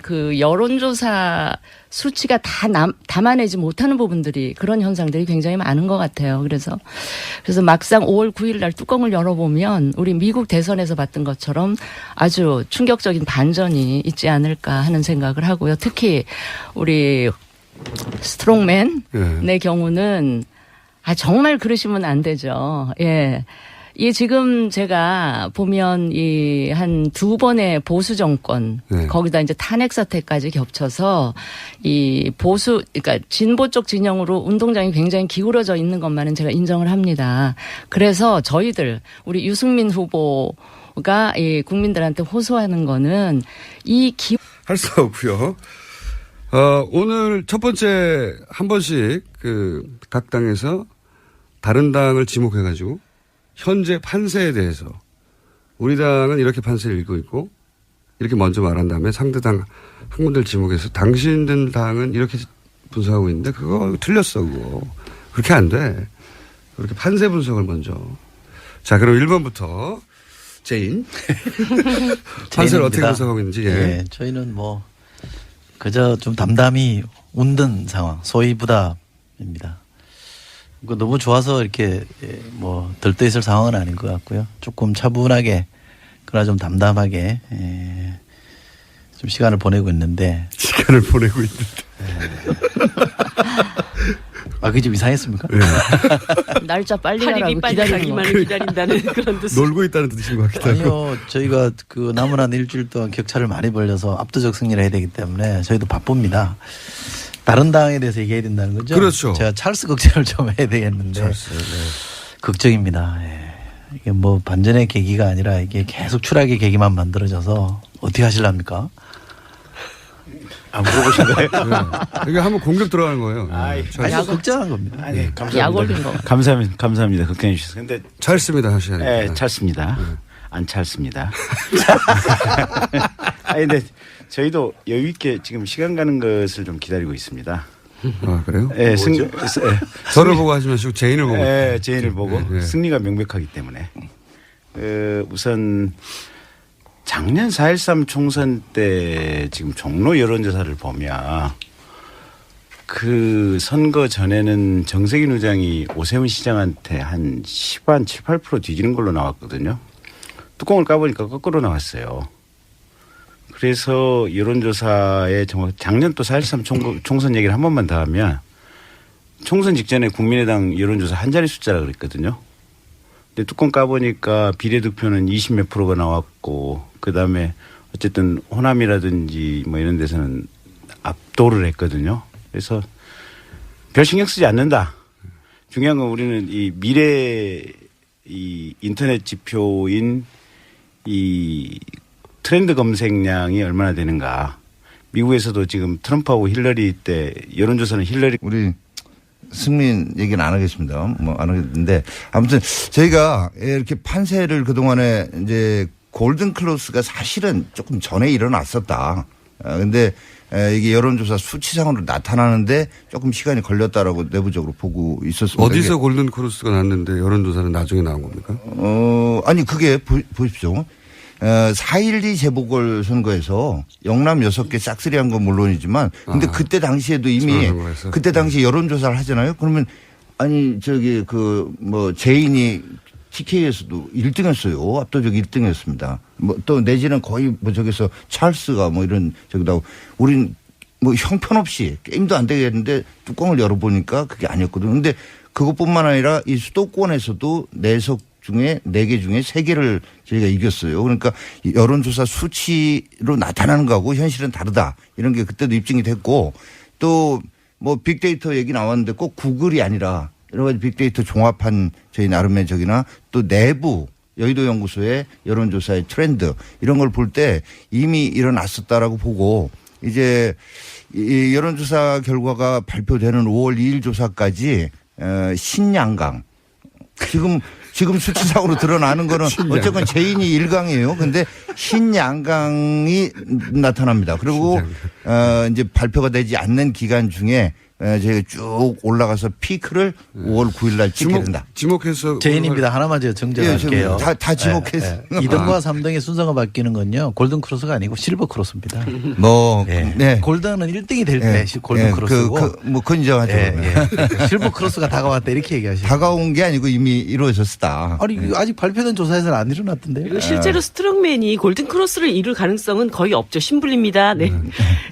그 여론조사 수치가 다 담아내지 못하는 부분들이 그런 현상들이 굉장히 많은 것 같아요. 그래서 막상 5월 9일 날 뚜껑을 열어보면 우리 미국 대선에서 봤던 것처럼 아주 충격적인 반전이 있지 않을까 하는 생각을 하고요. 특히 우리 스트롱맨의 경우는 정말 그러시면 안 되죠. 예. 이 지금 제가 보면 이 한 두 번의 보수 정권 거기다 이제 탄핵 사태까지 겹쳐서 이 그러니까 진보 쪽 진영으로 운동장이 굉장히 기울어져 있는 것만은 제가 인정을 합니다. 그래서 저희들 우리 유승민 후보가 이 국민들한테 호소하는 거는 할 수 없고요. 오늘 첫 번째 한 번씩 각 당에서 다른 당을 지목해가지고 현재 판세에 대해서 우리 당은 이렇게 판세를 읽고 있고 이렇게 먼저 말한 다음에 상대당 한 군데를 지목해서 당신들 당은 이렇게 분석하고 있는데 그거 틀렸어 그거. 그렇게 안 돼. 그렇게 판세 분석을 먼저. 자 그럼 1번부터 제인. 판세를 어떻게 분석하고 있는지. 네, 저희는 뭐 그저 좀 담담히 웃는 상황 소이부답입니다. 너무 좋아서 이렇게 뭐 들떠 있을 상황은 아닌 것 같고요. 조금 차분하게 그러나 좀 담담하게 좀 시간을 보내고 있는데. 시간을 보내고 있는데. 그게 좀 이상했습니까? 네. 날짜 빨리 팔입이 하라고 빨리 기다리는 거. 가기만을 기다린다는 그런 뜻. 놀고 있다는 뜻인 것 같기도 하고. 아니요. 저희가 남은 한 일주일 동안 격차를 많이 벌려서 압도적 승리를 해야 되기 때문에 저희도 바쁩니다. 다른 당에 대해서 얘기해야 된다는 거죠? 그렇죠. 제가 찰스 걱정을 좀 해야 되겠는데. 걱정입니다. 이게 뭐 반전의 계기가 아니라 이게 계속 추락의 계기만 만들어져서 어떻게 하실랍니까? 안 물어보신 거예요? 이게 한번 공격 들어가는 거예요. 아니, 걱정한 겁니다. 아니, 약 올린 거. 감사합니다. 걱정해 주셔서. 근데 찰습니다, 사실. 네, 찼습니다. 안 찼습니다. 근데 저희도 여유 있게 지금 시간 가는 것을 좀 기다리고 있습니다. 그래요? 네, 저를 보고 하지 마시고 제인을 보고. 네, 제인을 보고 네. 승리가 명백하기 때문에 우선 작년 4.13 총선 때 지금 종로 여론조사를 보면 그 선거 전에는 정세균 의장이 오세훈 시장한테 한 7, 8% 뒤지는 걸로 나왔거든요. 뚜껑을 까보니까 거꾸로 나왔어요. 그래서 여론조사에 작년 또 4.13 총선 얘기를 한 번만 더 하면 총선 직전에 국민의당 여론조사 한 자리 숫자라 그랬거든요. 근데 뚜껑 까보니까 비례득표는 20몇 %가 나왔고 그다음에 어쨌든 호남이라든지 뭐 이런 데서는 압도를 했거든요. 그래서 별 신경 쓰지 않는다. 중요한 건 우리는 이 미래 이 인터넷 지표인 이 트렌드 검색량이 얼마나 되는가. 미국에서도 지금 트럼프하고 힐러리 때 여론조사는 힐러리 우리 승민 얘기는 안 하겠습니다. 뭐 안 하겠는데 아무튼 저희가 이렇게 판세를 그동안에 이제 골든 클로스가 사실은 조금 전에 일어났었다. 근데 이게 여론조사 수치상으로 나타나는데 조금 시간이 걸렸다라고 내부적으로 보고 있었습니다. 어디서 골든 크로스가 났는데 여론조사는 나중에 나온 겁니까? 아니 그게 보십시오. 4.12 재보궐선거에서 영남 6개 싹쓸이한 건 물론이지만 근데 그때 당시에도 이미 그때 당시 여론조사를 하잖아요. 그러면 아니 저기 그 뭐 제인이 TK에서도 1등했어요. 압도적 1등이었습니다. 뭐 또 내지는 거의 뭐 저기서 찰스가 뭐 이런 저기다 우린 뭐 형편없이 게임도 안 되겠는데 뚜껑을 열어보니까 그게 아니었거든요. 근데 그것뿐만 아니라 이 수도권에서도 4석 중에 4개 중에 3개를 저희가 이겼어요. 그러니까 여론조사 수치로 나타나는 거하고 현실은 다르다. 이런 게 그때도 입증이 됐고 또 뭐 빅데이터 얘기 나왔는데 꼭 구글이 아니라 여러 가지 빅데이터 종합한 저희 나름의 저기나 또 내부 여의도 연구소의 여론조사의 트렌드 이런 걸 볼 때 이미 일어났었다라고 보고 이제 이 여론조사 결과가 발표되는 5월 2일 조사까지 신양강 지금 수치상으로 드러나는 거는 어쨌건 제인이 1강이에요. 근데 신양강이 나타납니다. 그리고 이제 발표가 되지 않는 기간 중에 저희가 쭉 올라가서 피크를 5월 9일 날 찍게 된다. 지목해서 제인입니다. 하나만 제가 정정할게요. 다 지목했어요. 2등과 3등의 순서가 바뀌는 건요. 골든 크로스가 아니고 실버 크로스입니다. 뭐 네. 골든은 1등이 될 때 골든 크로스고 뭐 그건 인정하죠. 실버 크로스가 다가왔다 이렇게 얘기하시죠. 다가온 게 아니고 이미 이루어졌다. 아니 아직 발표된 조사에서는 안 일어났던데요. 그리고 실제로 스트롱맨이 골든 크로스를 이룰 가능성은 거의 없죠. 신불입니다. 네.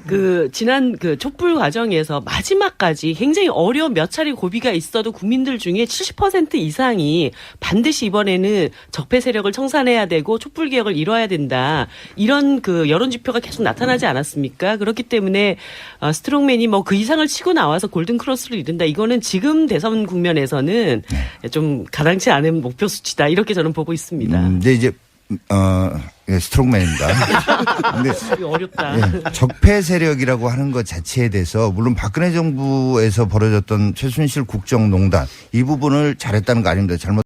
그 지난 그 촛불 과정에서 마지막까지 굉장히 어려운 몇 차례 고비가 있어도 국민들 중에 70% 이상이 반드시 이번에는 적폐 세력을 청산해야 되고 촛불 개혁을 이뤄야 된다. 이런 그 여론 지표가 계속 나타나지 않았습니까? 그렇기 때문에 스트롱맨이 뭐 그 이상을 치고 나와서 골든 크로스를 이룬다. 이거는 지금 대선 국면에서는 좀 가당치 않은 목표 수치다. 이렇게 저는 보고 있습니다. 근데 이제 스트롱맨입니다. 근데 어렵다. 적폐 세력이라고 하는 것 자체에 대해서 물론 박근혜 정부에서 벌어졌던 최순실 국정농단 이 부분을 잘했다는 거 아닙니다. 잘못